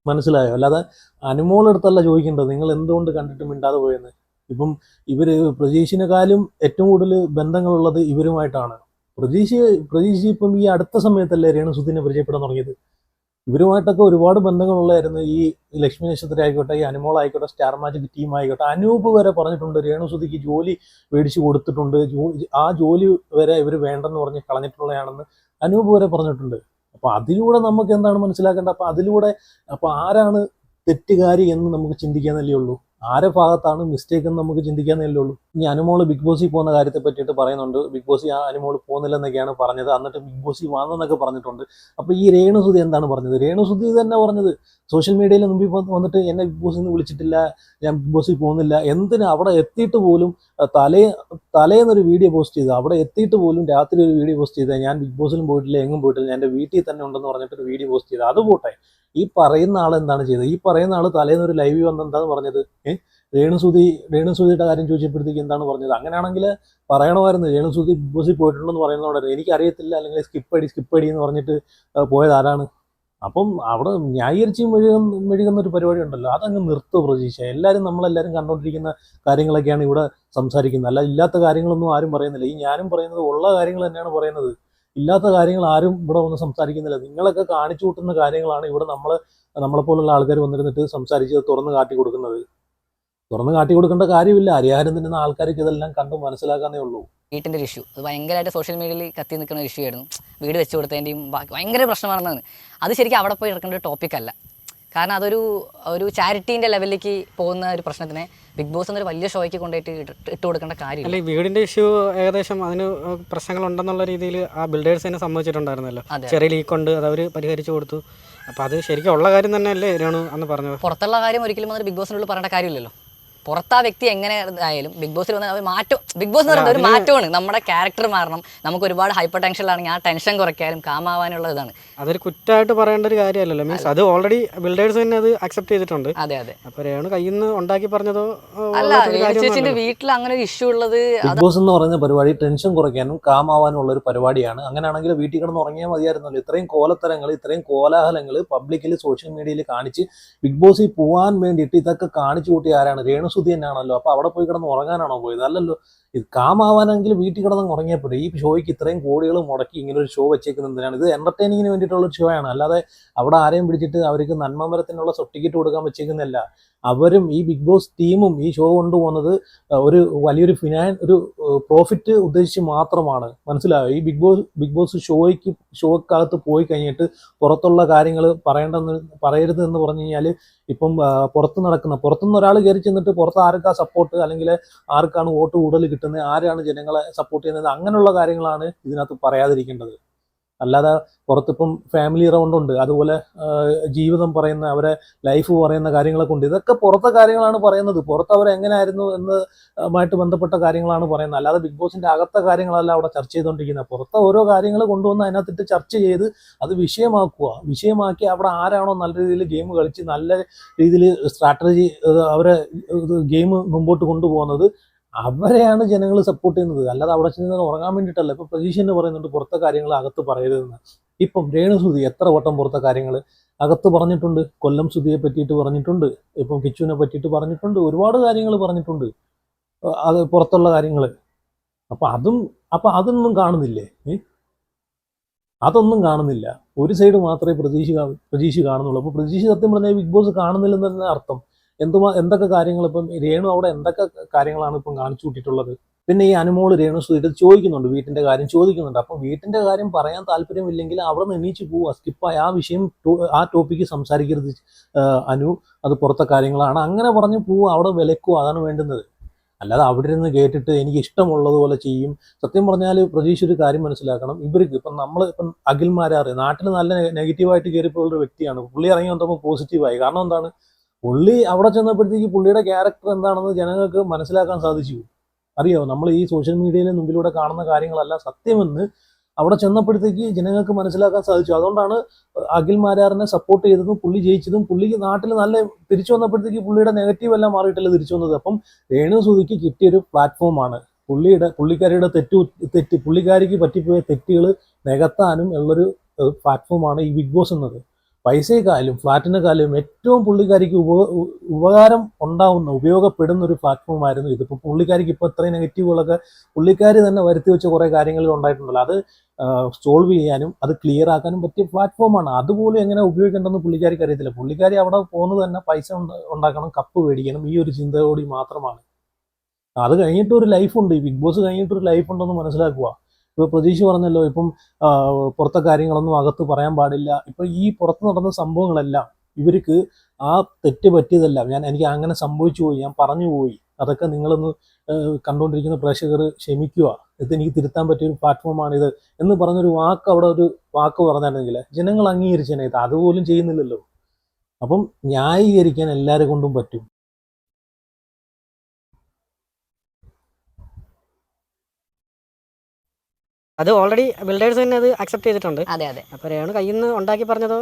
മനസ്സിലായോ? അല്ലാതെ അനുമോളെടുത്തല്ല ചോദിക്കേണ്ടത് നിങ്ങൾ എന്തുകൊണ്ട് കണ്ടിട്ട് മിണ്ടാതെ പോയെന്ന്. ഇപ്പം പ്രജീഷിനെക്കാളും ഏറ്റവും കൂടുതൽ ബന്ധങ്ങളുള്ളത് ഇവരുമായിട്ടാണ്. പ്രജീഷ് ഇപ്പം ഈ അടുത്ത സമയത്തല്ലേ രേണുസുധിനെ പരിചയപ്പെടാൻ തുടങ്ങിയത്. ഇവരുമായിട്ടൊക്കെ ഒരുപാട് ബന്ധങ്ങളുള്ളായിരുന്നു. ഈ ലക്ഷ്മി നക്ഷത്ര ആയിക്കോട്ടെ, ഈ അനുമോൾ ആയിക്കോട്ടെ, സ്റ്റാർ മാജിക് ടീം ആയിക്കോട്ടെ, അനൂപ് വരെ പറഞ്ഞിട്ടുണ്ട് രേണുസുധിക്ക് ജോലി മേടിച്ചു കൊടുത്തിട്ടുണ്ട്, ആ ജോലി വരെ ഇവർ വേണ്ടെന്ന് പറഞ്ഞ് കളഞ്ഞിട്ടുള്ളതാണെന്ന് അനൂപ് വരെ പറഞ്ഞിട്ടുണ്ട്. അപ്പൊ അതിലൂടെ നമുക്ക് എന്താണ് മനസ്സിലാക്കേണ്ടത്? അപ്പൊ ആരാണ് തെറ്റുകാരി എന്ന് നമുക്ക് ചിന്തിക്കാന്നല്ലേ ഉള്ളൂ. ആരെ ഭാഗത്താണ് മിസ്റ്റേക്ക് എന്ന് നമുക്ക് ചിന്തിക്കാന്നേ ഉള്ളൂ. ഇനി അനുമോള് ബിഗ് ബോസിൽ പോകുന്ന കാര്യത്തെ പറ്റിയിട്ട് പറയുന്നുണ്ട്. ബിഗ് ബോസിൽ അനുമോള് പോകുന്നില്ലെന്നൊക്കെയാണ് പറഞ്ഞത്. എന്നിട്ട് ബിഗ് ബോസിൽ വന്നെന്നൊക്കെ പറഞ്ഞിട്ടുണ്ട്. അപ്പോൾ ഈ രേണുസുതി എന്താണ് പറഞ്ഞത്? രേണുസുതി തന്നെ പറഞ്ഞത് സോഷ്യൽ മീഡിയയിൽ മുമ്പിൽ വന്നിട്ട് എന്നെ ബിഗ് ബോസിൽ നിന്ന് വിളിച്ചിട്ടില്ല, ഞാൻ ബിഗ് ബോസിൽ പോകുന്നില്ല. എന്തിനാ അവിടെ എത്തിയിട്ട് പോലും തലേന്നൊരു വീഡിയോ പോസ്റ്റ് ചെയ്ത്, അവിടെ എത്തിയിട്ട് പോലും രാത്രി ഒരു വീഡിയോ പോസ്റ്റ് ചെയ്താൽ ഞാൻ ബിഗ് ബോസിലും പോയിട്ടില്ല, എങ്ങും പോയിട്ടില്ല, ഞാൻ എൻ്റെ വീട്ടിൽ തന്നെ ഉണ്ടെന്ന് പറഞ്ഞിട്ട് ഒരു വീഡിയോ പോസ്റ്റ് ചെയ്ത്. അത് പോട്ടെ, ഈ പറയുന്ന ആൾ എന്താണ് ചെയ്തത്? ഈ പറയുന്ന ആൾ തലേന്നൊരു ലൈവ് വന്ന് എന്താണ് പറഞ്ഞത്? രേണുസുതിയുടെ കാര്യം ചോദിച്ചപ്പോഴത്തേക്ക് എന്താണ് പറഞ്ഞത്? അങ്ങനെയാണെങ്കിൽ പറയണമായിരുന്നു രേണുസുതി ബിഗ് ബോസിൽ പോയിട്ടുണ്ടെന്ന് പറയുന്നതോടെ എനിക്കറിയത്തില്ല, അല്ലെങ്കിൽ സ്കിപ്പ് അടി എന്ന് പറഞ്ഞിട്ട് പോയത് ആരാണ്? അപ്പം അവിടെ ന്യായീകരിച്ച് മെഴുകുന്ന ഒരു പരിപാടി ഉണ്ടല്ലോ, അതങ്ങ് നിർത്തുക പ്രതീക്ഷ. നമ്മളെല്ലാവരും കണ്ടുകൊണ്ടിരിക്കുന്ന കാര്യങ്ങളൊക്കെയാണ് ഇവിടെ സംസാരിക്കുന്നത്. അല്ല, ഇല്ലാത്ത കാര്യങ്ങളൊന്നും ആരും പറയുന്നില്ല. ഈ ഞാനും പറയുന്നത് ഉള്ള കാര്യങ്ങൾ തന്നെയാണ് പറയുന്നത്. ഇല്ലാത്ത കാര്യങ്ങൾ ആരും ഇവിടെ വന്ന് സംസാരിക്കുന്നില്ല. നിങ്ങളൊക്കെ കാണിച്ചു കൂട്ടുന്ന കാര്യങ്ങളാണ് ഇവിടെ നമ്മളെപ്പോലുള്ള ആൾക്കാർ വന്നിരുന്നിട്ട് സംസാരിച്ച് തുറന്ന് കാട്ടി കൊടുക്കുന്നത്. തുറന്ന് കാട്ടി കൊടുക്കേണ്ട കാര്യമില്ല. അരിയാഹാരം തിന്നുന്ന ആൾക്കാർക്ക് ഇതെല്ലാം കണ്ടു മനസ്സിലാക്കാനേ ഉള്ളൂ. വീട്ടിൻ്റെ ഒരു ഇഷ്യൂ അത് ഭയങ്കരമായിട്ട് സോഷ്യൽ മീഡിയയിൽ കത്തി നിൽക്കുന്ന ഒരു ഇഷ്യൂ ആയിരുന്നു. വീട് വെച്ച് കൊടുത്തതിൻ്റെയും ഭയങ്കര പ്രശ്നമാണെന്നാണ്. അത് ശരിക്കും അവിടെ പോയി എടുക്കേണ്ട ഒരു ടോപ്പിക്കല്ല. കാരണം ഒരു ചാരിറ്റീൻ്റെ ലെവലിലേക്ക് പോകുന്ന ഒരു പ്രശ്നത്തിനെ ബിഗ് ബോസ് എന്നൊരു വലിയ ഷോയ്ക്ക് കൊണ്ടുപോയിട്ട് ഇട്ട് കൊടുക്കേണ്ട കാര്യമില്ല. അല്ലെ, വീടിൻ്റെ ഇഷ്യൂ ഏകദേശം അതിന് പ്രശ്നങ്ങളുണ്ടെന്നുള്ള രീതിയിൽ ആ ബിൽഡേഴ്സ് തന്നെ സംഭവിച്ചിട്ടുണ്ടായിരുന്നല്ലോ. ചെറിയ ലീക്കുണ്ട്, അത് അവർ പരിഹരിച്ചു കൊടുത്തു. അപ്പോൾ അത് ശരിക്കും ഉള്ള കാര്യം തന്നെയല്ലേ രേണു അന്ന് പറഞ്ഞത്? പുറത്തുള്ള കാര്യം ഒരിക്കലും വന്നിട്ട് ബിഗ് ബോസിനുള്ളിൽ പറയേണ്ട കാര്യമില്ലല്ലോ. പുറത്ത് ആ വ്യക്തി എങ്ങനെ ആയാലും ബിഗ് ബോസിൽ വന്ന മാറ്റം, ബിഗ് ബോസ് എന്ന് പറയുന്നത് ഒരു മാറ്റമാണ്. നമ്മുടെ ക്യാരക്ടർ മാറണം. നമുക്ക് ഒരുപാട് ഹൈപ്പർ ടെൻഷനിലാണെങ്കിൽ ആ ടെൻഷൻ കുറയ്ക്കാനും കാമാവാനുള്ള ഇതാണ്. അതൊരു കുറ്റമായിട്ട് പറയേണ്ട ഒരു കാര്യമല്ലല്ലോ. മീൻസ് അത് ഓൾറെഡി ബിൽഡേഴ്സ് തന്നെ അത് അക്സെപ്റ്റ് ചെയ്തിട്ടുണ്ട്. അതെ അതെ. അപ്പോൾ രേണു കയ്യിൽ നിന്ന് ഉണ്ടാക്കി പറഞ്ഞതോ അല്ല, ചേച്ചിന്റെ വീട്ടിൽ അങ്ങനെ ഒരു ഇഷ്യൂ ഉള്ളത്. ബിഗ് ബോസ് എന്ന് പറയുന്ന പരിപാടി ടെൻഷൻ കുറയ്ക്കാനും കാമാവാനും ഉള്ള ഒരു പരിപാടിയാണ്. അങ്ങനെയാണെങ്കിൽ വീട്ടിൽ കിടന്ന് ഉറങ്ങിയാൽ മതിയായിരുന്നല്ലോ. ഇത്രയും കോലത്തരങ്ങൾ, ഇത്രയും കോലാഹലങ്ങൾ പബ്ലിക്കിൽ സോഷ്യൽ മീഡിയയിൽ കാണിച്ച് ബിഗ് ബോസിൽ പോകാൻ വേണ്ടിയിട്ട് ഇതൊക്കെ കാണിച്ചു കൂട്ടി ആരാണ്? രേണുസുതി തന്നെയാണല്ലോ. അപ്പോൾ അവിടെ പോയി കിടന്ന് ഉറങ്ങാനാണോ പോയത്? അല്ലല്ലോ. ഇത് കാമാവാനെങ്കിൽ വീട്ടിൽ കിടന്ന് ഉറങ്ങിയപ്പോൾ ഈ ഷോയ്ക്ക് ഇത്രയും കോടികൾ മുടക്കി ഇങ്ങനെ ഒരു ഷോ വെച്ചേക്കുന്നതിനാണ്. ഇത് എന്റർടൈനിങ്ങിന് വേണ്ടിയിട്ടുള്ള ഒരു ഷോ ആണ്. അല്ലാതെ അവിടെ ആരെയും പിടിച്ചിട്ട് അവർക്ക് നന്മമരത്തിനുള്ള സർട്ടിഫിക്കറ്റ് കൊടുക്കാൻ വെച്ചേക്കുന്നില്ല. അവരും ഈ ബിഗ് ബോസ് ടീമും ഈ ഷോ കൊണ്ടുപോകുന്നത് ഒരു വലിയൊരു ഒരു പ്രോഫിറ്റ് ഉദ്ദേശിച്ച് മാത്രമാണ്. മനസ്സിലായോ? ഈ ബിഗ് ബോസ് ഷോക്കകത്ത് പോയി കഴിഞ്ഞിട്ട് പുറത്തുള്ള കാര്യങ്ങൾ പറയരുതെന്ന് പറഞ്ഞു കഴിഞ്ഞാൽ ഇപ്പം പുറത്തുനിന്ന് ഒരാൾ കയറി ചെന്നിട്ട് പുറത്ത് ആർക്കാ സപ്പോർട്ട്, അല്ലെങ്കിൽ ആർക്കാണ് വോട്ട് കൂടുതൽ കിട്ടുന്നത്, ആരാണ് ജനങ്ങളെ സപ്പോർട്ട് ചെയ്യുന്നത്, അങ്ങനെയുള്ള കാര്യങ്ങളാണ് ഇതിനകത്ത് പറയാതിരിക്കേണ്ടത്. അല്ലാതെ പുറത്തിപ്പം ഫാമിലി റൗണ്ട് ഉണ്ട്, അതുപോലെ ജീവിതം പറയുന്ന, അവരെ ലൈഫ് പറയുന്ന കാര്യങ്ങളൊക്കെ ഉണ്ട്. ഇതൊക്കെ പുറത്തെ കാര്യങ്ങളാണ് പറയുന്നത്. പുറത്ത് അവർ എങ്ങനെയായിരുന്നു എന്നതുമായിട്ട് ബന്ധപ്പെട്ട കാര്യങ്ങളാണ് പറയുന്നത്. അല്ലാതെ ബിഗ് ബോസിന്റെ അകത്തെ കാര്യങ്ങളല്ല അവിടെ ചർച്ച ചെയ്തുകൊണ്ടിരിക്കുന്നത്. പുറത്തെ ഓരോ കാര്യങ്ങൾ കൊണ്ടുവന്ന് അതിനകത്തിട്ട് ചർച്ച ചെയ്ത് അത് വിഷയമാക്കി അവിടെ ആരാണോ നല്ല രീതിയിൽ ഗെയിം കളിച്ച് നല്ല രീതിയിൽ സ്ട്രാറ്റജി അവരെ ഗെയിം മുമ്പോട്ട് കൊണ്ടുപോകുന്നത്, അവരെയാണ് ജനങ്ങൾ സപ്പോർട്ട് ചെയ്യുന്നത്. അല്ലാതെ അവിടെ ചെന്ന് ഉറങ്ങാൻ വേണ്ടിയിട്ടല്ല. ഇപ്പൊ പ്രതീക്ഷ എന്ന് പറയുന്നുണ്ട് പുറത്തെ കാര്യങ്ങൾ അകത്ത് പറയരുതെന്ന്. ഇപ്പം രേണുസുതി എത്ര വട്ടം പുറത്തെ കാര്യങ്ങൾ അകത്ത് പറഞ്ഞിട്ടുണ്ട്. കൊല്ലം സുധിയെ പറ്റിയിട്ട് പറഞ്ഞിട്ടുണ്ട്, ഇപ്പം കിച്ചുവിനെ പറ്റിയിട്ട് പറഞ്ഞിട്ടുണ്ട്, ഒരുപാട് കാര്യങ്ങൾ പറഞ്ഞിട്ടുണ്ട്, അത് പുറത്തുള്ള കാര്യങ്ങൾ. അപ്പൊ അതൊന്നും കാണുന്നില്ലേ? അതൊന്നും കാണുന്നില്ല. ഒരു സൈഡ് മാത്രമേ പ്രതീക്ഷ കാണുന്നുള്ളൂ. അപ്പൊ പ്രതീക്ഷ സത്യം പറഞ്ഞാൽ ബിഗ് ബോസ് കാണുന്നില്ലെന്ന് തന്നെ അർത്ഥം. എന്തൊക്കെ കാര്യങ്ങൾ ഇപ്പം രേണു അവിടെ എന്തൊക്കെ കാര്യങ്ങളാണ് ഇപ്പം കാണിച്ചു കൂട്ടിയിട്ടുള്ളത്. പിന്നെ ഈ അനുമോള് രേണുസുതി ചോദിക്കുന്നുണ്ട്, വീട്ടിന്റെ കാര്യം ചോദിക്കുന്നുണ്ട്. അപ്പം വീട്ടിന്റെ കാര്യം പറയാൻ താല്പര്യമില്ലെങ്കിൽ അവിടെ നിന്ന് എണീച്ച് പോവുക, സ്കിപ്പായി ആ വിഷയം ആ ടോപ്പിക്ക് സംസാരിക്കരുത് അനു, അത് പുറത്തെ കാര്യങ്ങളാണ്, അങ്ങനെ പറഞ്ഞു പോവുക, അവിടെ വിലക്കുക. അതാണ് വേണ്ടുന്നത്. അല്ലാതെ അവിടെ ഇരുന്ന് കേട്ടിട്ട് എനിക്ക് ഇഷ്ടമുള്ളതുപോലെ ചെയ്യും. സത്യം പറഞ്ഞാൽ പ്രതീക്ഷ ഒരു കാര്യം മനസ്സിലാക്കണം. ഇവർക്ക് ഇപ്പം അഖിൽമാരാറ് നാട്ടിൽ നല്ല നെഗറ്റീവായിട്ട് കയറിപ്പോയുള്ള വ്യക്തിയാണ്. പുള്ളി ഇറങ്ങി വന്നപ്പോൾ പോസിറ്റീവായി. കാരണം എന്താണ്? പുള്ളി അവിടെ ചെന്നപ്പോഴത്തേക്ക് പുള്ളിയുടെ ക്യാരക്ടർ എന്താണെന്ന് ജനങ്ങൾക്ക് മനസ്സിലാക്കാൻ സാധിച്ചു. അറിയാമോ? നമ്മൾ ഈ സോഷ്യൽ മീഡിയയിലെ മുമ്പിലൂടെ കാണുന്ന കാര്യങ്ങളല്ല സത്യമെന്ന് അവിടെ ചെന്നപ്പോഴത്തേക്ക് ജനങ്ങൾക്ക് മനസ്സിലാക്കാൻ സാധിച്ചു. അതുകൊണ്ടാണ് അഖിൽമാരാറിനെ സപ്പോർട്ട് ചെയ്തതും പുള്ളി ജയിച്ചതും. പുള്ളിക്ക് നാട്ടിൽ നല്ല തിരിച്ചു വന്നപ്പോഴത്തേക്ക് പുള്ളിയുടെ നെഗറ്റീവ് എല്ലാം മാറിയിട്ടല്ല തിരിച്ചു വന്നത്. അപ്പം രേണുസുതിക്ക് കിട്ടിയൊരു പ്ലാറ്റ്ഫോമാണ്. പുള്ളിക്കാരിയുടെ പുള്ളിക്കാരിക്ക് പറ്റിപ്പോയ തെറ്റുകൾ നികത്താനും ഉള്ളൊരു പ്ലാറ്റ്ഫോമാണ് ഈ ബിഗ് ബോസ് എന്നത്. പൈസയെക്കാളും ഫ്ലാറ്റിനെക്കാളും ഏറ്റവും പുള്ളിക്കാരിക്ക് ഉപയോഗപ്പെടുന്ന ഒരു പ്ലാറ്റ്ഫോമായിരുന്നു ഇത്. ഇപ്പോൾ പുള്ളിക്കാരിക്ക് ഇപ്പോൾ ഇത്രയും നെഗറ്റീവുകളൊക്കെ പുള്ളിക്കാരി തന്നെ വരുത്തി വെച്ച കുറേ കാര്യങ്ങളിൽ ഉണ്ടായിട്ടുണ്ടല്ലോ. അത് സോൾവ് ചെയ്യാനും അത് ക്ലിയർ ആക്കാനും പറ്റിയ പ്ലാറ്റ്ഫോമാണ്. അതുപോലും എങ്ങനെ ഉപയോഗിക്കേണ്ടെന്ന് പുള്ളിക്കാരിക്ക് അറിയത്തില്ല. പുള്ളിക്കാരി അവിടെ പോകുന്നത് തന്നെ പൈസ ഉണ്ടാക്കണം, കപ്പ് മേടിക്കണം, ഈ ഒരു ചിന്തയോടി മാത്രമാണ്. അത് കഴിഞ്ഞിട്ടൊരു ലൈഫുണ്ട്. ഈ ബിഗ് ബോസ് കഴിഞ്ഞിട്ടൊരു ലൈഫുണ്ടെന്ന് മനസ്സിലാക്കുക. ഇപ്പോൾ പ്രതീക്ഷ പറഞ്ഞല്ലോ, ഇപ്പം പുറത്തെ കാര്യങ്ങളൊന്നും അകത്ത് പറയാൻ പാടില്ല. ഇപ്പം ഈ പുറത്ത് നടന്ന സംഭവങ്ങളെല്ലാം ഇവർക്ക് ആ തെറ്റ് പറ്റിയതല്ല, എനിക്ക് അങ്ങനെ സംഭവിച്ചു പോയി, ഞാൻ പറഞ്ഞു പോയി, അതൊക്കെ നിങ്ങളൊന്ന് കണ്ടുകൊണ്ടിരിക്കുന്ന പ്രേക്ഷകർ ക്ഷമിക്കുക, ഇത് എനിക്ക് തിരുത്താൻ പറ്റിയൊരു പ്ലാറ്റ്ഫോമാണിത് എന്ന് പറഞ്ഞൊരു വാക്ക്, അവിടെ ഒരു വാക്ക് പറഞ്ഞിരുന്നെങ്കിൽ ജനങ്ങൾ അംഗീകരിച്ചേനെ. ഇത് അതുപോലും ചെയ്യുന്നില്ലല്ലോ. അപ്പം ന്യായീകരിക്കാൻ എല്ലാവരെ കൊണ്ടും പറ്റും. അത് ഓൾറെഡി ബിൽഡേഴ്സ് തന്നെ അത് അക്സെപ്റ്റ് ചെയ്തിട്ടുണ്ട്. അതെ അതെ. അപ്പോൾ രേണു കയ്യിൽ നിന്ന് ഉണ്ടാക്കി പറഞ്ഞതോ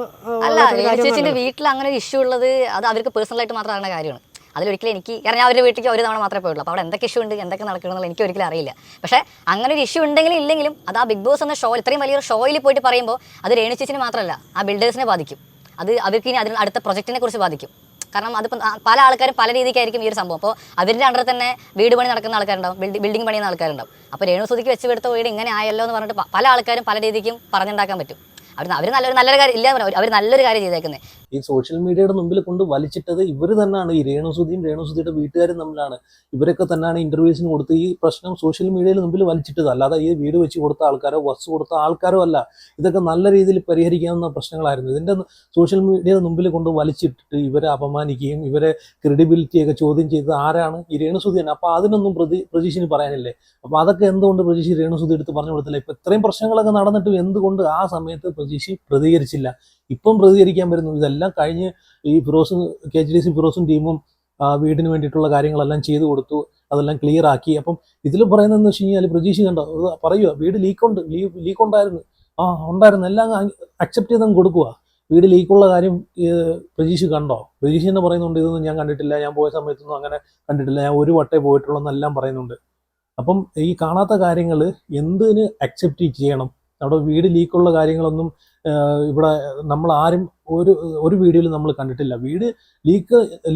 അല്ല, ചേച്ചിന്റെ വീട്ടിൽ അങ്ങനെ ഒരു ഇഷ്യൂ ഉള്ളത് അത് അവർക്ക് പേഴ്സണലായിട്ട് മാത്രം അറിയുന്ന കാര്യമാണ്. അതിലൊരിക്കലും എനിക്ക്, കാരണം ഞാൻ അവരുടെ വീട്ടിലേക്ക് ഒരു തവണ മാത്രമേ പോയുള്ളൂ. അപ്പോൾ അവിടെ എന്തൊക്കെ ഇഷ്യൂ ഉണ്ട്, എന്തൊക്കെ നടക്കണമെന്നുള്ള എനിക്ക് ഒരിക്കലും അറിയില്ല. പക്ഷേ അങ്ങനെ ഒരു ഇഷ്യൂ ഉണ്ടെങ്കിലും ഇല്ലെങ്കിലും അത് ആ ബിഗ് ബോസ് എന്ന ഷോ, ഇത്രയും വലിയൊരു ഷോയിൽ പോയിട്ട് പറയുമ്പോൾ അത് രേണു ചേച്ചിനെ മാത്രമല്ല, ആ ബിൽഡേഴ്സിനെ ബാധിക്കും. അത് അവർക്ക് ഇനി അതിന് അടുത്ത പ്രൊജക്റ്റിനെ കുറിച്ച് ബാധിക്കും. കാരണം അതിപ്പോൾ പല ആൾക്കാരും പല രീതിക്കായിരിക്കും ഈ ഒരു സംഭവം. അപ്പോൾ അവരുടെ അണ്ടർ തന്നെ വീട് പണി നടക്കുന്ന ആൾക്കാരുണ്ടാവും, ബിൽഡിംഗ് പണിയുന്ന ആൾക്കാരുണ്ടാവും. അപ്പോൾ രേണു സുധിക്ക് വെച്ച് എടുത്ത വീട് ഇങ്ങനെ ആയല്ലോ എന്ന് പറഞ്ഞിട്ട് പല ആൾക്കാരും പല രീതിക്കും പറഞ്ഞുണ്ടാക്കാൻ പറ്റും. അവർ നല്ലൊരു കാര്യം ഇല്ല, അവർ നല്ലൊരു കാര്യം ചെയ്തേക്കുന്നത്. ഈ സോഷ്യൽ മീഡിയയുടെ മുമ്പിൽ കൊണ്ട് വലിച്ചിട്ടത് ഇവർ തന്നെയാണ്. ഈ രേണുസുധിയും രേണുസുധിയുടെ വീട്ടുകാരും തമ്മിലാണ്. ഇവരൊക്കെ തന്നെയാണ് ഇന്റർവ്യൂസിന് കൊടുത്ത് ഈ പ്രശ്നം സോഷ്യൽ മീഡിയയിൽ മുമ്പിൽ വലിച്ചിട്ടത്. അല്ലാതെ ഈ വീട് വെച്ച് കൊടുത്ത ആൾക്കാരോ ബസ് കൊടുത്ത ആൾക്കാരോ അല്ല. ഇതൊക്കെ നല്ല രീതിയിൽ പരിഹരിക്കാവുന്ന പ്രശ്നങ്ങളായിരുന്നു. ഇതിന്റെ സോഷ്യൽ മീഡിയയുടെ മുമ്പിൽ കൊണ്ട് വലിച്ചിട്ടിട്ട് ഇവരെ അപമാനിക്കുകയും ഇവരെ ക്രെഡിബിലിറ്റിയൊക്കെ ചോദ്യം ചെയ്തത് ആരാണ്? ഈ രേണുസുധി തന്നെ. അപ്പൊ അതിനൊന്നും പ്രജീഷിന് പറയാനില്ലേ? അപ്പൊ അതൊക്കെ എന്തുകൊണ്ട് പ്രജീഷ് രേണുസുധി എടുത്ത് പറഞ്ഞു കൊടുത്തില്ല? ഇപ്പൊ ഇത്രയും പ്രശ്നങ്ങളൊക്കെ നടന്നിട്ടും എന്തുകൊണ്ട് ആ സമയത്ത് പ്രജീഷ് പ്രതികരിച്ചില്ല? ഇപ്പം പ്രതികരിക്കാൻ വരുന്നു. ഇതെല്ലാം കഴിഞ്ഞ് ഈ ഫിറോസും KHDC ഫിറോസും ടീമും വീടിന് വേണ്ടിയിട്ടുള്ള കാര്യങ്ങളെല്ലാം ചെയ്തു കൊടുത്തു, അതെല്ലാം ക്ലിയർ ആക്കി. അപ്പം ഇതിൽ പറയുന്നതെന്ന് വെച്ച് കഴിഞ്ഞാൽ പ്രജീഷ് കണ്ടോ പറയുക വീട് ലീക്ക് ഉണ്ടായിരുന്നു, ഉണ്ടായിരുന്നു, എല്ലാം അക്സെപ്റ്റ് ചെയ്തങ്ങ് കൊടുക്കുക. വീട് ലീക്കുള്ള കാര്യം പ്രജീഷ് കണ്ടോ? പ്രജീഷ് തന്നെ പറയുന്നുണ്ട് ഇതൊന്നും ഞാൻ കണ്ടിട്ടില്ല, ഞാൻ പോയ സമയത്തൊന്നും അങ്ങനെ കണ്ടിട്ടില്ല, ഞാൻ ഒരു വട്ടേ പോയിട്ടുള്ളൂ എന്നെല്ലാം പറയുന്നുണ്ട്. അപ്പം ഈ കാണാത്ത കാര്യങ്ങൾ എന്തിന് അക്സെപ്റ്റ് ചെയ്യണം? അവിടെ വീട് ലീക്കുള്ള കാര്യങ്ങളൊന്നും ഇവിടെ നമ്മൾ ആരും ഒരു വീഡിയോയിൽ നമ്മൾ കണ്ടിട്ടില്ല. വീട്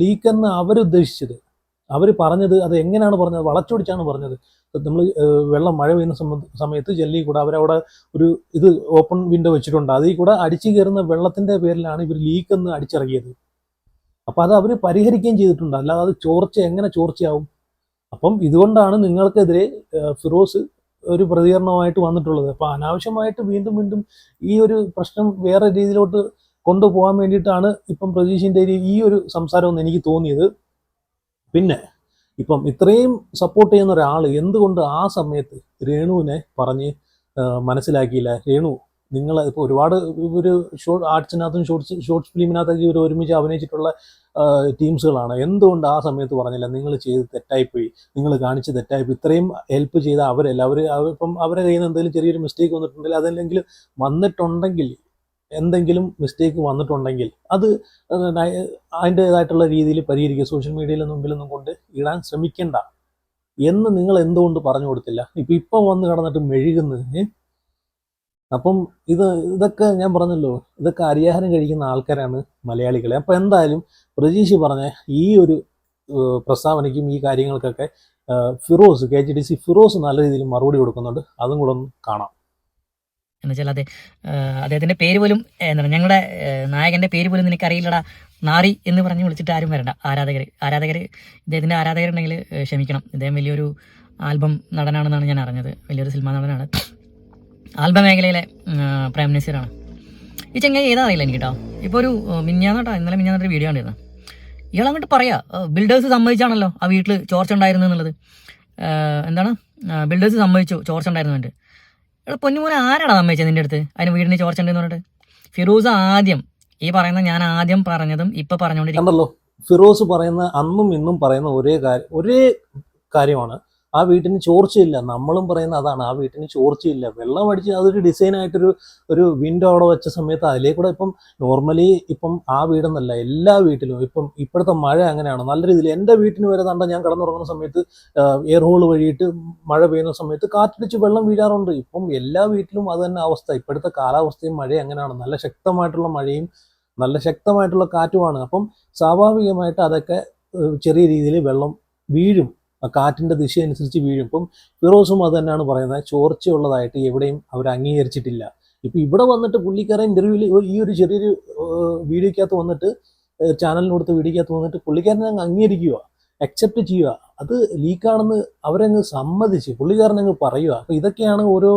ലീക്കെന്ന് അവരുദ്ദേശിച്ചത്, അവർ പറഞ്ഞത് അത് എങ്ങനെയാണ് പറഞ്ഞത്? വളച്ചൊടിച്ചാണ് പറഞ്ഞത്. നമ്മൾ മഴ പെയ്യുന്ന സമയത്ത് ജെല്ലി കൂടെ അവരവിടെ ഒരു ഇത് ഓപ്പൺ വിൻഡോ വെച്ചിട്ടുണ്ട്, അതിൽ കൂടെ അടിച്ചു കയറുന്ന വെള്ളത്തിന്റെ പേരിലാണ് ഇവർ ലീക്കെന്ന് അടിച്ചിറങ്ങിയത്. അപ്പം അത് അവർ പരിഹരിക്കുകയും ചെയ്തിട്ടുണ്ട്. അല്ലാതെ അത് എങ്ങനെ ചോർച്ചയാവും? അപ്പം ഇതുകൊണ്ടാണ് നിങ്ങൾക്കെതിരെ ഫിറോസ് ഒരു പ്രതികരണമായിട്ട് വന്നിട്ടുള്ളത്. അപ്പൊ അനാവശ്യമായിട്ട് വീണ്ടും ഈ ഒരു പ്രശ്നം വേറെ രീതിയിലോട്ട് കൊണ്ടുപോകാൻ വേണ്ടിയിട്ടാണ് ഇപ്പം പ്രജീഷിന്റെ ഈ ഒരു സംസാരം എന്ന് എനിക്ക് തോന്നിയത്. പിന്നെ ഇപ്പം ഇത്രയും സപ്പോർട്ട് ചെയ്യുന്ന ഒരാൾ എന്തുകൊണ്ട് ആ സമയത്ത് രേണുവിനെ പറഞ്ഞ് മനസ്സിലാക്കിയില്ല? രേണു, നിങ്ങൾ ഇപ്പോൾ ഒരുപാട് ഒരു ആർട്സിനകത്തും ഷോർട്സ് ഫിലിമിനകത്തൊക്കെ ഇവർ ഒരുമിച്ച് അഭിനയിച്ചിട്ടുള്ള ടീംസുകളാണ്. എന്തുകൊണ്ട് ആ സമയത്ത് പറഞ്ഞില്ല? നിങ്ങൾ ചെയ്ത് തെറ്റായിപ്പോയി, നിങ്ങൾ കാണിച്ച് തെറ്റായിപ്പോയി. ഇത്രയും ഹെൽപ്പ് ചെയ്ത അവരല്ല, ഇപ്പം അവരുടെ കയ്യിൽ നിന്ന് എന്തെങ്കിലും ചെറിയൊരു മിസ്റ്റേക്ക് വന്നിട്ടുണ്ടെങ്കിൽ എന്തെങ്കിലും മിസ്റ്റേക്ക് വന്നിട്ടുണ്ടെങ്കിൽ അത് അതിൻ്റെതായിട്ടുള്ള രീതിയിൽ പരിഹരിക്കുക. സോഷ്യൽ മീഡിയയിലെ മുമ്പിലൊന്നും കൊണ്ട് ഇടാൻ ശ്രമിക്കണ്ട എന്ന് നിങ്ങൾ എന്തുകൊണ്ട് പറഞ്ഞു കൊടുത്തില്ല? ഇപ്പം വന്ന് കടന്നിട്ട് മെഴുകുന്നത്. അപ്പം ഇതൊക്കെ ഞാൻ പറഞ്ഞല്ലോ, ഇതൊക്കെ അരിയാഹാരം കഴിക്കുന്ന ആൾക്കാരാണ് മലയാളികളെ. അപ്പം എന്തായാലും പ്രജീഷ് പറഞ്ഞ ഈ ഒരു പ്രസ്താവനയ്ക്കും ഈ കാര്യങ്ങൾക്കൊക്കെ ഫിറോസ് KHDC ഫിറോസ് നല്ല രീതിയിൽ മറുപടി കൊടുക്കുന്നുണ്ട്. അതും കൂടെ ഒന്ന് കാണാം. എന്നുവെച്ചാൽ അദ്ദേഹത്തിന്റെ പേര് പോലും എന്താണ്, ഞങ്ങളുടെ നായകന്റെ പേര് പോലും നിനക്കറിയില്ലടാ നാറി എന്ന് പറഞ്ഞ് വിളിച്ചിട്ട് ആരും വരണ്ട. ആരാധകർ ഇദ്ദേഹത്തിന്റെ ആരാധകരുണ്ടെങ്കിൽ ക്ഷമിക്കണം. ഇദ്ദേഹം വലിയൊരു ആൽബം നടനാണെന്നാണ് ഞാൻ അറിഞ്ഞത്, വലിയൊരു സിനിമാ നടനാണ്, ആൽബം മേഖലയിലെ പ്രൈം മിനിസ്റ്ററാണ്. ഈ ചെങ്ങായി ഏതാ അറിയില്ല എനിക്ക് കേട്ടോ. ഇപ്പോൾ ഒരു ഇന്നലെ മിഞ്ഞാന്നൊരു വീഡിയോ കണ്ടിരുന്നു. ഇയാൾ അങ്ങോട്ട് പറയാ ബിൽഡേഴ്സ് സമ്മതിച്ചാണല്ലോ ആ വീട്ടിൽ ചോർച്ച ഉണ്ടായിരുന്നു എന്നുള്ളത്. എന്താണ് ബിൽഡേഴ്സ് സമ്മതിച്ചു ചോർച്ച ഉണ്ടായിരുന്നുണ്ട്. ഇവിടെ പൊന്നുമോനെ ആരാണ് സമ്മതിച്ചത് നിൻ്റെ അടുത്ത് അതിന് വീടിന് ചോർച്ച ഉണ്ടെന്ന് പറഞ്ഞിട്ട്? ഫിറോസ് ആദ്യം ഈ പറയുന്ന ഞാൻ ആദ്യം പറഞ്ഞതും ഇപ്പൊ പറഞ്ഞുകൊണ്ടിരിക്കുന്നല്ലോ. ഫിറോസ് പറയുന്ന അന്നും ഇന്നും പറയുന്ന ഒരേ കാര്യമാണ്. ആ വീട്ടിന് ചോർച്ചയില്ല. നമ്മളും പറയുന്ന അതാണ്, ആ വീട്ടിന് ചോർച്ചയില്ല. വെള്ളം അടിച്ച് അതൊരു ഡിസൈനായിട്ടൊരു വിൻഡോ അവിടെ വെച്ച സമയത്ത് അതിലേക്കൂടെ ഇപ്പം നോർമലി ഇപ്പം ആ വീടെന്നല്ല എല്ലാ വീട്ടിലും ഇപ്പോഴത്തെ മഴ അങ്ങനെയാണ്. നല്ല രീതിയിൽ എൻ്റെ വീട്ടിന് വരെ തണ്ട ഞാൻ കിടന്നുറങ്ങുന്ന സമയത്ത് എയർ ഹോൾ വഴിയിട്ട് മഴ പെയ്യുന്ന സമയത്ത് കാറ്റടിച്ച് വെള്ളം വീഴാറുണ്ട്. ഇപ്പം എല്ലാ വീട്ടിലും അത് തന്നെ അവസ്ഥ. ഇപ്പോഴത്തെ കാലാവസ്ഥയും മഴയും അങ്ങനെയാണ്. നല്ല ശക്തമായിട്ടുള്ള മഴയും നല്ല ശക്തമായിട്ടുള്ള കാറ്റുമാണ്. അപ്പം സ്വാഭാവികമായിട്ട് അതൊക്കെ ചെറിയ രീതിയിൽ വെള്ളം വീഴും, കാറ്റിൻ്റെ ദിശ അനുസരിച്ച് വീഴും. ഇപ്പം ഫിറോസും അത് തന്നെയാണ് പറയുന്നത്, ചോർച്ചയുള്ളതായിട്ട് എവിടെയും അവർ അംഗീകരിച്ചിട്ടില്ല. ഇപ്പം ഇവിടെ വന്നിട്ട് പുള്ളിക്കാരൻ ഇൻ്റർവ്യൂവിൽ ഈ ഒരു ചെറിയൊരു വീഡിയോക്കകത്ത് വന്നിട്ട് ചാനലിന് കൊടുത്ത വീഡിയോക്കകത്ത് വന്നിട്ട് പുള്ളിക്കാരനെ അങ്ങ് അംഗീകരിക്കുക, അക്സെപ്റ്റ് ചെയ്യുക. അത് ലീക്കാണെന്ന് അവരങ്ങ് സമ്മതിച്ച് പുള്ളിക്കാരൻ അങ്ങ് പറയുക. അപ്പം ഇതൊക്കെയാണ് ഓരോ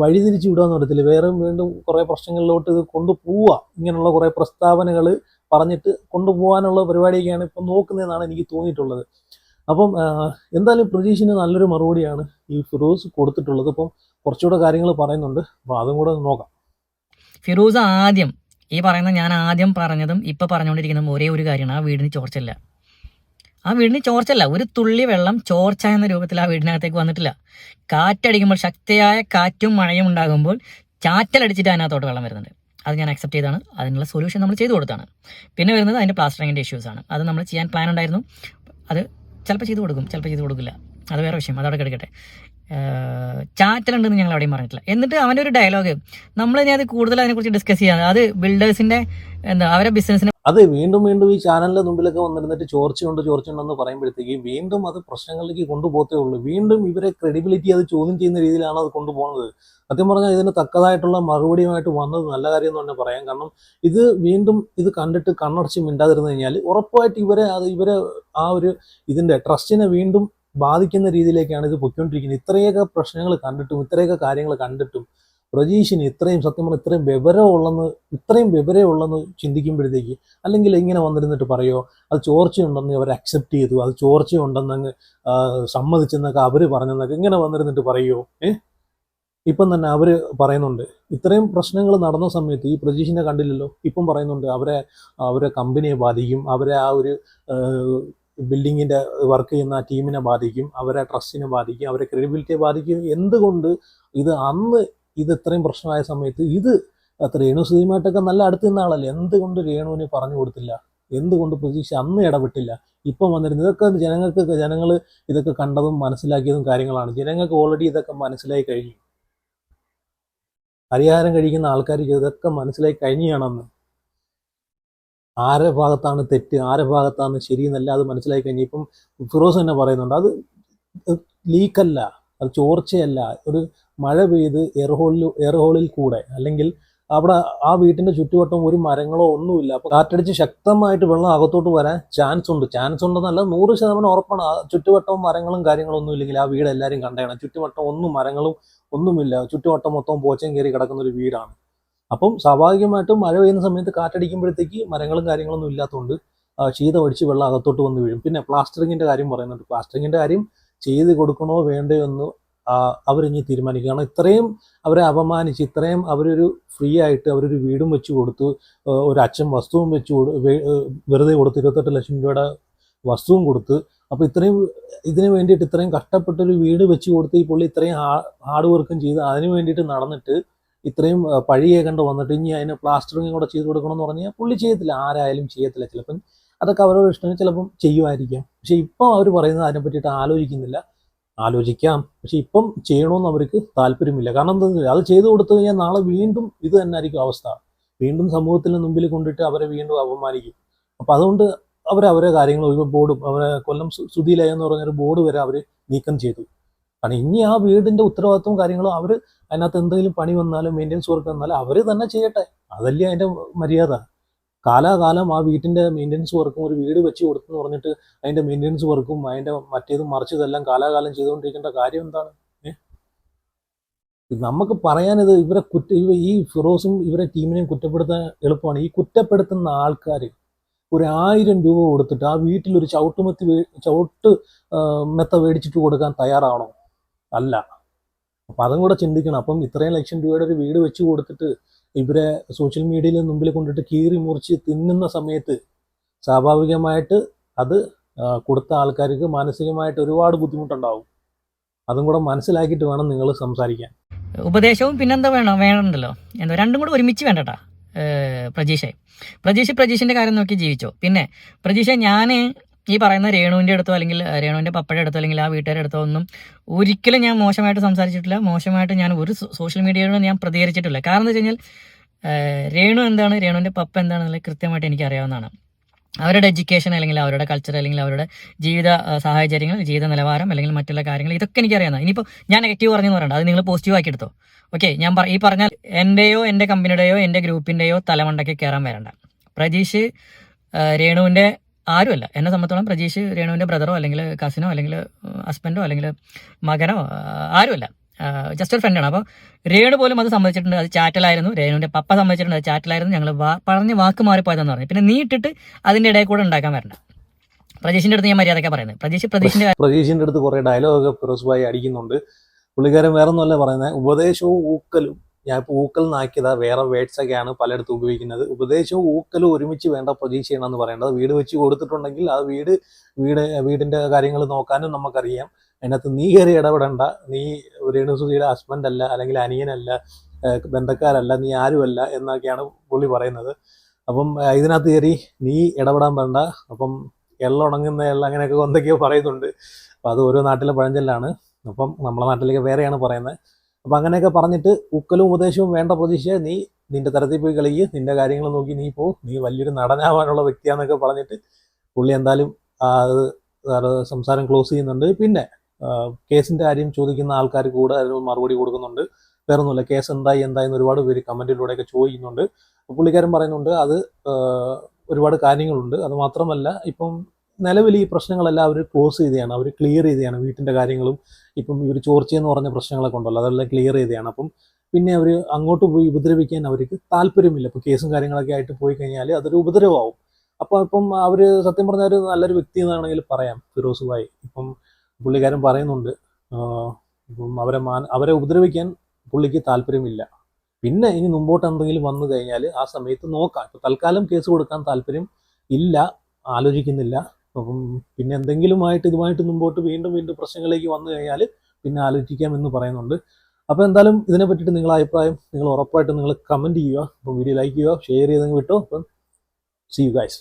വഴിതിരിച്ച് വിടുകയെന്ന് പറയത്തില്ല, വേറെ വീണ്ടും കുറേ പ്രശ്നങ്ങളിലോട്ട് ഇത് കൊണ്ടുപോവുക. ഇങ്ങനെയുള്ള കുറേ പ്രസ്താവനകൾ പറഞ്ഞിട്ട് കൊണ്ടുപോകാനുള്ള പരിപാടിയൊക്കെയാണ് ഇപ്പം നോക്കുന്നതെന്നാണ് എനിക്ക് തോന്നിയിട്ടുള്ളത്. അപ്പം എന്തായാലും പ്രതീക്ഷിന് നല്ലൊരു മറുപടിയാണ് ഈ ഫിറോസ് കൊടുത്തിട്ടുള്ളത്. അപ്പം കുറച്ചുകൂടെ കാര്യങ്ങൾ പറയുന്നുണ്ട്, അപ്പോൾ അതും കൂടെ നോക്കാം. ഫിറോസ് ആദ്യം ഈ പറയുന്ന ഞാൻ ആദ്യം പറഞ്ഞതും ഇപ്പം പറഞ്ഞുകൊണ്ടിരിക്കുന്നതും ഒരേ ഒരു കാര്യമാണ്, ആ വീടിന് ചോർച്ചയില്ല. ആ വീടിന് ചോർച്ചല്ല, ഒരു തുള്ളി വെള്ളം ചോർച്ച എന്ന രൂപത്തിൽ ആ വീടിനകത്തേക്ക് വന്നിട്ടില്ല. കാറ്റടിക്കുമ്പോൾ, ശക്തിയായ കാറ്റും മഴയും ഉണ്ടാകുമ്പോൾ ചാറ്റലടിച്ചിട്ട് അതിനകത്തോട്ട് വെള്ളം വരുന്നുണ്ട്. അത് ഞാൻ അക്സെപ്റ്റ് ചെയ്താണ്, അതിനുള്ള സൊല്യൂഷൻ നമ്മൾ ചെയ്തു കൊടുത്താണ്. പിന്നെ വരുന്നത് അതിൻ്റെ പ്ലാസ്റ്ററിങ്ങിൻ്റെ ഇഷ്യൂസാണ്. അത് നമ്മൾ ചെയ്യാൻ പ്ലാൻ ഉണ്ടായിരുന്നു. അത് ചിലപ്പോൾ ചെയ്തു കൊടുക്കും, ചിലപ്പോൾ ചെയ്തു കൊടുക്കില്ല, അത് വേറെ വിഷയം, അതവിടെ കിടക്കട്ടെ. ചാറ്റലുണ്ടെന്ന് ഞങ്ങൾ എവിടെയും പറഞ്ഞിട്ടില്ല. എന്നിട്ട് അവൻ്റെ ഒരു ഡയലോഗ് നമ്മൾ ഇനി അത് കൂടുതൽ അതിനെക്കുറിച്ച് ഡിസ്കസ് ചെയ്യാതെ, അത് ബിൽഡേഴ്സിൻ്റെ അവരെ ബിസിനസ്സിന് അത് വീണ്ടും വീണ്ടും ഈ ചാനലിന്റെ മുമ്പിലൊക്കെ വന്നിരുന്നിട്ട് ചോർച്ചയുണ്ടെന്ന് പറയുമ്പോഴത്തേക്ക് വീണ്ടും അത് പ്രശ്നങ്ങളിലേക്ക് കൊണ്ടുപോകത്തേ ഉള്ളൂ. വീണ്ടും ഇവരെ ക്രെഡിബിലിറ്റി അത് ചോദ്യം ചെയ്യുന്ന രീതിയിലാണ് അത് കൊണ്ടുപോകുന്നത്. സത്യം പറഞ്ഞാൽ ഇതിന് തക്കതായിട്ടുള്ള മറുപടിയുമായിട്ട് വന്നത് നല്ല കാര്യം എന്ന് തന്നെ പറയാം. കാരണം ഇത് വീണ്ടും ഇത് കണ്ടിട്ട് കണ്ണടച്ച് മിണ്ടാതിരുന്നു കഴിഞ്ഞാൽ ഉറപ്പായിട്ട് ഇവരെ ആ ഒരു ഇതിന്റെ ട്രസ്റ്റിനെ വീണ്ടും ബാധിക്കുന്ന രീതിയിലേക്കാണ് ഇത് പൊയ്ക്കൊണ്ടിരിക്കുന്നത്. ഇത്രയൊക്കെ പ്രശ്നങ്ങൾ കണ്ടിട്ടും ഇത്രയൊക്കെ കാര്യങ്ങൾ കണ്ടിട്ടും പ്രജീഷിന് സത്യം പറഞ്ഞാൽ ഇത്രയും വിവരമുള്ളെന്ന് ചിന്തിക്കുമ്പോഴത്തേക്ക്, അല്ലെങ്കിൽ ഇങ്ങനെ വന്നിരുന്നിട്ട് പറയോ അത് ചോർച്ചയുണ്ടെന്ന് അവർ അക്സെപ്റ്റ് ചെയ്തു, അത് ചോർച്ചയുണ്ടെന്നങ്ങ് സമ്മതിച്ചെന്നൊക്കെ അവർ പറഞ്ഞെന്നൊക്കെ ഇങ്ങനെ വന്നിരുന്നിട്ട് പറയോ? ഇപ്പം തന്നെ അവർ പറയുന്നുണ്ട് ഇത്രയും പ്രശ്നങ്ങൾ നടന്ന സമയത്ത് ഈ പ്രജീഷിനെ കണ്ടില്ലല്ലോ. ഇപ്പം പറയുന്നുണ്ട് അവരെ കമ്പനിയെ ബാധിക്കും, അവരെ ആ ഒരു ബിൽഡിങ്ങിൻ്റെ വർക്ക് ചെയ്യുന്ന ആ ടീമിനെ ബാധിക്കും, അവരെ ട്രസ്റ്റിനെ ബാധിക്കും, അവരെ ക്രെഡിബിലിറ്റിയെ ബാധിക്കും. എന്തുകൊണ്ട് അന്ന് ഇത് ഇത്രയും പ്രശ്നമായ സമയത്ത് രേണു സുധിയുമായിട്ടൊക്കെ നല്ല അടുത്ത് നിന്ന ആളല്ലേ, എന്തുകൊണ്ട് രേണുവിന് പറഞ്ഞു കൊടുത്തില്ല? എന്തുകൊണ്ട് പ്രതീക്ഷ അന്ന് ഇടപെട്ടില്ല? ഇപ്പം വന്നിരുന്നു ഇതൊക്കെ ജനങ്ങൾ ഇതൊക്കെ കണ്ടതും മനസ്സിലാക്കിയതും കാര്യങ്ങളാണ്. ജനങ്ങൾക്ക് ഓൾറെഡി ഇതൊക്കെ മനസ്സിലായി കഴിഞ്ഞു. പരിഹാരം കഴിക്കുന്ന ആൾക്കാർ ഇതൊക്കെ മനസ്സിലായി കഴിഞ്ഞാണെന്ന്. ആരുടെ ഭാഗത്താണ് തെറ്റ്, ആരുടെ ഭാഗത്താണ് ശരി എന്നല്ല അത് മനസ്സിലായി കഴിഞ്ഞു. ഇപ്പം ഫിറോസ് തന്നെ പറയുന്നുണ്ട് അത് ലീക്കല്ല, അത് ചോർച്ചയല്ല, ഒരു മഴ പെയ്ത് എയർഹോളിൽ കൂടെ, അല്ലെങ്കിൽ അവിടെ ആ വീട്ടിന്റെ ചുറ്റുവട്ടം ഒരു മരങ്ങളോ ഒന്നുമില്ല. അപ്പോൾ കാറ്റടിച്ച് ശക്തമായിട്ട് വെള്ളം അകത്തോട്ട് വരാൻ ചാൻസ് ഉണ്ടെന്നല്ല 100% ഉറപ്പാണ്. ആ ചുറ്റുവട്ടവും മരങ്ങളും കാര്യങ്ങളും ഒന്നും ഇല്ലെങ്കിൽ ആ വീട് എല്ലാവരും കണ്ടതാണ്. ചുറ്റുവട്ടം ഒന്നും മരങ്ങളും ഒന്നുമില്ല, ചുറ്റുവട്ടം മൊത്തം പോച്ചയും കയറി കിടക്കുന്ന ഒരു വീടാണ്. അപ്പം സ്വാഭാവികമായിട്ടും മഴ പെയ്യുന്ന സമയത്ത് കാറ്റടിക്കുമ്പോഴത്തേക്ക് മരങ്ങളും കാര്യങ്ങളൊന്നും ഇല്ലാത്തതുകൊണ്ട് ശീതം അടിച്ച് വെള്ളം അകത്തോട്ട് വന്ന് വീഴും. പിന്നെ പ്ലാസ്റ്ററിങ്ങിന്റെ കാര്യം പറയുന്നുണ്ട്. പ്ലാസ്റ്ററിങ്ങിന്റെ കാര്യം ചെയ്ത് കൊടുക്കണോ വേണ്ടയോ എന്ന് അവരിഞ്ഞ് തീരുമാനിക്കുക. കാരണം ഇത്രയും അവരെ അപമാനിച്ച്, ഇത്രയും അവരൊരു ഫ്രീ ആയിട്ട് അവരൊരു വീടും വെച്ച് കൊടുത്തു, ഒരു അച്ഛൻ വസ്തുവും വെറുതെ കൊടുത്ത് 28 ലക്ഷം രൂപയുടെ വസ്തുവും കൊടുത്ത്. അപ്പോൾ ഇത്രയും ഇതിന് വേണ്ടിയിട്ട് ഇത്രയും കഷ്ടപ്പെട്ടൊരു വീട് വെച്ച് കൊടുത്ത് ഈ പുള്ളി ഇത്രയും ഹാർഡ് വർക്കും ചെയ്ത് അതിന് വേണ്ടിയിട്ട് നടന്നിട്ട് ഇത്രയും പഴിയേക്കണ്ട് വന്നിട്ട് ഇനി അതിന് പ്ലാസ്റ്ററിങ് കൂടെ ചെയ്ത് കൊടുക്കണമെന്ന് പറഞ്ഞാൽ പുള്ളി ചെയ്യത്തില്ല, ആരായാലും ചെയ്യത്തില്ല. ചിലപ്പം അതൊക്കെ അവരോട് ഇഷ്ടം, ചിലപ്പം ചെയ്യുമായിരിക്കാം. പക്ഷെ ഇപ്പം അവർ പറയുന്നത് അതിനെ പറ്റിയിട്ട് ആലോചിക്കാം. പക്ഷെ ഇപ്പം ചെയ്യണമെന്ന് അവർക്ക് താല്പര്യമില്ല. കാരണം എന്താ, അത് ചെയ്തു കൊടുത്തു കഴിഞ്ഞാൽ നാളെ വീണ്ടും ഇത് തന്നെ ആയിരിക്കും അവസ്ഥ. വീണ്ടും സമൂഹത്തിന് മുമ്പിൽ കൊണ്ടിട്ട് അവരെ വീണ്ടും അപമാനിക്കും. അപ്പം അതുകൊണ്ട് അവരെ കാര്യങ്ങൾ ഒരു ബോർഡും, അവരെ കൊല്ലം സുധീലയ എന്ന് പറഞ്ഞൊരു ബോർഡ് വരെ അവർ നീക്കം ചെയ്തു. കാരണം ഇനി ആ വീടിന്റെ ഉത്തരവാദിത്വവും കാര്യങ്ങളും അവർ അതിനകത്ത് എന്തെങ്കിലും പണി വന്നാലും മെയിൻ്റെനൻസ് വർക്ക് വന്നാലും അവർ തന്നെ ചെയ്യട്ടെ. അതല്ലേ അതിൻ്റെ മര്യാദ. കാലാകാലം ആ വീട്ടിന്റെ മെയിൻ്റെനൻസ് വർക്കും, ഒരു വീട് വെച്ച് കൊടുത്തെന്ന് പറഞ്ഞിട്ട് അതിന്റെ മെയിൻ്റെനൻസ് വർക്കും അതിന്റെ മറ്റേതും മറിച്ചതെല്ലാം കാലാകാലം ചെയ്തുകൊണ്ടിരിക്കേണ്ട കാര്യം എന്താണ്? നമുക്ക് പറയാനിത് ഈ ഫിറോസും ഇവരെ ടീമിനെയും കുറ്റപ്പെടുത്താൻ എളുപ്പമാണ്. ഈ കുറ്റപ്പെടുത്തുന്ന ആൾക്കാർ ഒരു 1000 രൂപ കൊടുത്തിട്ട് ആ വീട്ടിൽ ഒരു ചവിട്ട് മെത്ത മേടിച്ചിട്ട് കൊടുക്കാൻ തയ്യാറാണോ? അല്ല. അപ്പം അതും കൂടെ ചിന്തിക്കണം. അപ്പം ഇത്രയും ലക്ഷം രൂപയുടെ ഒരു വീട് വെച്ച് കൊടുത്തിട്ട് ഇവരെ സോഷ്യൽ മീഡിയയിൽ മുമ്പിൽ കൊണ്ടിട്ട് കീറി മുറിച്ച് തിന്നുന്ന സമയത്ത് സ്വാഭാവികമായിട്ട് അത് കൊടുത്ത ആൾക്കാർക്ക് മാനസികമായിട്ട് ഒരുപാട് ബുദ്ധിമുട്ടുണ്ടാവും. അതും കൂടെ മനസ്സിലാക്കിയിട്ട് വേണം നിങ്ങൾ സംസാരിക്കാൻ. ഉപദേശവും പിന്നെന്താ വേണ്ടല്ലോ, രണ്ടും കൂടെ ഒരുമിച്ച് വേണ്ടട്ടാ. പ്രജീഷിന്റെ കാര്യം നോക്കി ജീവിച്ചോ. പിന്നെ പ്രജീഷെ, ഞാൻ ഈ പറയുന്ന രേണുവിൻ്റെ അടുത്തോ അല്ലെങ്കിൽ രേണുവിൻ്റെ പപ്പയുടെ അടുത്തോ അല്ലെങ്കിൽ ആ വീട്ടുകാരുടെ അടുത്തോ ഒന്നും ഒരിക്കലും ഞാൻ മോശമായിട്ട് സംസാരിച്ചിട്ടില്ല. മോശമായിട്ട് ഞാൻ ഒരു സോഷ്യൽ മീഡിയയിലും ഞാൻ പ്രതികരിച്ചിട്ടില്ല. കാരണം എന്താ വെച്ച് കഴിഞ്ഞാൽ രേണു എന്താണ്, രേണുവിൻ്റെ പപ്പ എന്താണെന്നുള്ളത് കൃത്യമായിട്ട് എനിക്ക് അറിയാവുന്നതാണ്. അവരുടെ എഡ്യൂക്കേഷൻ അല്ലെങ്കിൽ അവരുടെ കൾച്ചർ അല്ലെങ്കിൽ അവരുടെ ജീവിത സാഹചര്യങ്ങൾ, ജീവിത നിലവാരം അല്ലെങ്കിൽ മറ്റുള്ള കാര്യങ്ങൾ, ഇതൊക്കെ എനിക്കറിയാവുന്നതാണ്. ഇനിയിപ്പോൾ ഞാൻ നെഗറ്റീവ് പറഞ്ഞെന്ന് പറയണ്ട, അത് നിങ്ങൾ പോസിറ്റീവ് ആക്കി എടുത്തോ. ഓക്കെ, ഞാൻ ഈ പറഞ്ഞാൽ എൻ്റെയോ എൻ്റെ കമ്പനിയുടെയോ എൻ്റെ ഗ്രൂപ്പിൻ്റെയോ തലമണ്ടയ്ക്ക് കയറാൻ വരണ്ട. പ്രജീഷ് രേണുവിൻ്റെ ആരുമല്ല. എന്നെ സംബന്ധിച്ചോളം പ്രജീഷ് രേണുവിൻ്റെ ബ്രദറോ അല്ലെങ്കിൽ കസിനോ അല്ലെങ്കിൽ ഹസ്ബൻഡോ അല്ലെങ്കിൽ മകനോ ആരുമല്ല. ജസ്റ്റ് ഒരു ഫ്രണ്ടാണ്. അപ്പോൾ രേണു പോലും അത് സമ്മതിച്ചിട്ടുണ്ട്, അത് ചാറ്റലായിരുന്നു. രേണുവിൻ്റെ പപ്പ സമ്മതിച്ചിട്ടുണ്ട്, അത് ചാറ്റലായിരുന്നു. ഞങ്ങൾ പറഞ്ഞ് വാക്ക് മാറിപ്പോയതെന്ന് പറഞ്ഞു. പിന്നെ നീ ഇട്ടിട്ട് അതിൻ്റെ ഇടയിൽ കൂടെ ഉണ്ടാക്കാൻ വരണ്ട. പ്രജീഷിൻ്റെ അടുത്ത് ഞാൻ മര്യാദയൊക്കെ പറയുന്നത്. പ്രജീഷിൻ്റെ അടുത്ത് കുറേ ഡയലോഗൊക്കെ ഫിറോസ് ഭായി അടിക്കുന്നുണ്ട്. പുള്ളിക്കാരൻ വേറെ ഒന്നുമല്ല പറയുന്നത്, ഉപദേശവും ഊക്കലും. ഞാൻ ഇപ്പോൾ ഊക്കൽ നാക്കിയതാ, വേറെ വേർഡ്സൊക്കെയാണ് പലയിടത്തും ഉപയോഗിക്കുന്നത്. ഉപദേശവും ഊക്കലും ഒരുമിച്ച് വേണ്ട പ്രതീക്ഷ ചെയ്യണമെന്ന് പറയേണ്ടത്. വീട് വെച്ച് കൊടുത്തിട്ടുണ്ടെങ്കിൽ ആ വീടിൻ്റെ കാര്യങ്ങൾ നോക്കാനും നമുക്കറിയാം. അതിനകത്ത് നീ കയറി ഇടപെടണ്ട. നീ രേണുസുധിയുടെ ഹസ്ബൻഡ് അല്ല, അല്ലെങ്കിൽ അനിയനല്ല, ബന്ധക്കാരല്ല, നീ ആരുമല്ല എന്നൊക്കെയാണ് പുള്ളി പറയുന്നത്. അപ്പം ഇതിനകത്ത് കയറി നീ ഇടപെടാൻ വേണ്ട. അപ്പം ഉണങ്ങുന്ന അങ്ങനെയൊക്കെ എന്തൊക്കെയോ പറയുന്നുണ്ട്. അപ്പോൾ അത് ഓരോ നാട്ടിലെ പഴഞ്ചൊല്ലാണ്. അപ്പം നമ്മളെ നാട്ടിലേക്ക് വേറെയാണ് പറയുന്നത്. അപ്പം അങ്ങനെയൊക്കെ പറഞ്ഞിട്ട് ഉക്കലും ഉപദേശവും വേണ്ട പ്രതീക്ഷ, നീ നിന്റെ തരത്തിൽ പോയി കളിക്ക്, നിന്റെ കാര്യങ്ങൾ നോക്കി നീ പോ, നീ വലിയൊരു നടനാവാനുള്ള വ്യക്തിയാന്നൊക്കെ പറഞ്ഞിട്ട് പുള്ളി എന്തായാലും അത് സംസാരം ക്ലോസ് ചെയ്യുന്നുണ്ട്. പിന്നെ കേസിൻ്റെ കാര്യം ചോദിക്കുന്ന ആൾക്കാർ കൂടെ അതിന് മറുപടി കൊടുക്കുന്നുണ്ട്. വേറൊന്നുമില്ല, കേസ് എന്തായെന്ന് ഒരുപാട് പേര് കമൻറ്റിലൂടെയൊക്കെ ചോദിക്കുന്നുണ്ട്. പുള്ളിക്കാരൻ പറയുന്നുണ്ട് അത് ഒരുപാട് കാര്യങ്ങളുണ്ട്. അത് മാത്രമല്ല, ഇപ്പം നിലവിൽ ഈ പ്രശ്നങ്ങളെല്ലാം അവർ ക്ലോസ് ചെയ്തതാണ്, അവർ ക്ലിയർ ചെയ്തതാണ്. വീട്ടിൻ്റെ കാര്യങ്ങളും ഇപ്പം ഇവർ ചോർച്ചയെന്ന് പറഞ്ഞ പ്രശ്നങ്ങളൊക്കെ ഉണ്ടല്ലോ, അതെല്ലാം ക്ലിയർ ചെയ്തതാണ്. അപ്പം പിന്നെ അവർ അങ്ങോട്ട് പോയി ഉപദ്രവിക്കാൻ അവർക്ക് താല്പര്യമില്ല. ഇപ്പോൾ കേസും കാര്യങ്ങളൊക്കെ ആയിട്ട് പോയി കഴിഞ്ഞാൽ അതൊരു ഉപദ്രവമാവും. അപ്പോൾ ഇപ്പം അവർ സത്യം പറഞ്ഞാൽ ഒരു നല്ലൊരു വ്യക്തി എന്നാണെങ്കിൽ പറയാം ഫിറോസ് ഭായി. ഇപ്പം പുള്ളിക്കാരൻ പറയുന്നുണ്ട് ഇപ്പം അവരെ ഉപദ്രവിക്കാൻ പുള്ളിക്ക് താല്പര്യമില്ല. പിന്നെ ഇനി മുമ്പോട്ട് എന്തെങ്കിലും വന്നു കഴിഞ്ഞാൽ ആ സമയത്ത് നോക്കാം. ഇപ്പോൾ തൽക്കാലം കേസ് കൊടുക്കാൻ താല്പര്യം ഇല്ല, ആലോചിക്കുന്നില്ല. അപ്പം പിന്നെ എന്തെങ്കിലുമായിട്ട് ഇതുമായിട്ട് മുമ്പോട്ട് വീണ്ടും പ്രശ്നങ്ങളിലേക്ക് വന്നു കഴിഞ്ഞാൽ പിന്നെ ആലോചിക്കാമെന്ന് പറയുന്നുണ്ട്. അപ്പോൾ എന്തായാലും ഇതിനെ പറ്റിയിട്ട് നിങ്ങളുടെ അഭിപ്രായം നിങ്ങൾ ഉറപ്പായിട്ടും നിങ്ങൾ കമൻറ്റ് ചെയ്യുക. അപ്പം വീഡിയോ ലൈക്ക് ചെയ്യുക, ഷെയർ ചെയ്തെങ്കിൽ വിട്ടോ. അപ്പം സീ യു ഗൈസ്.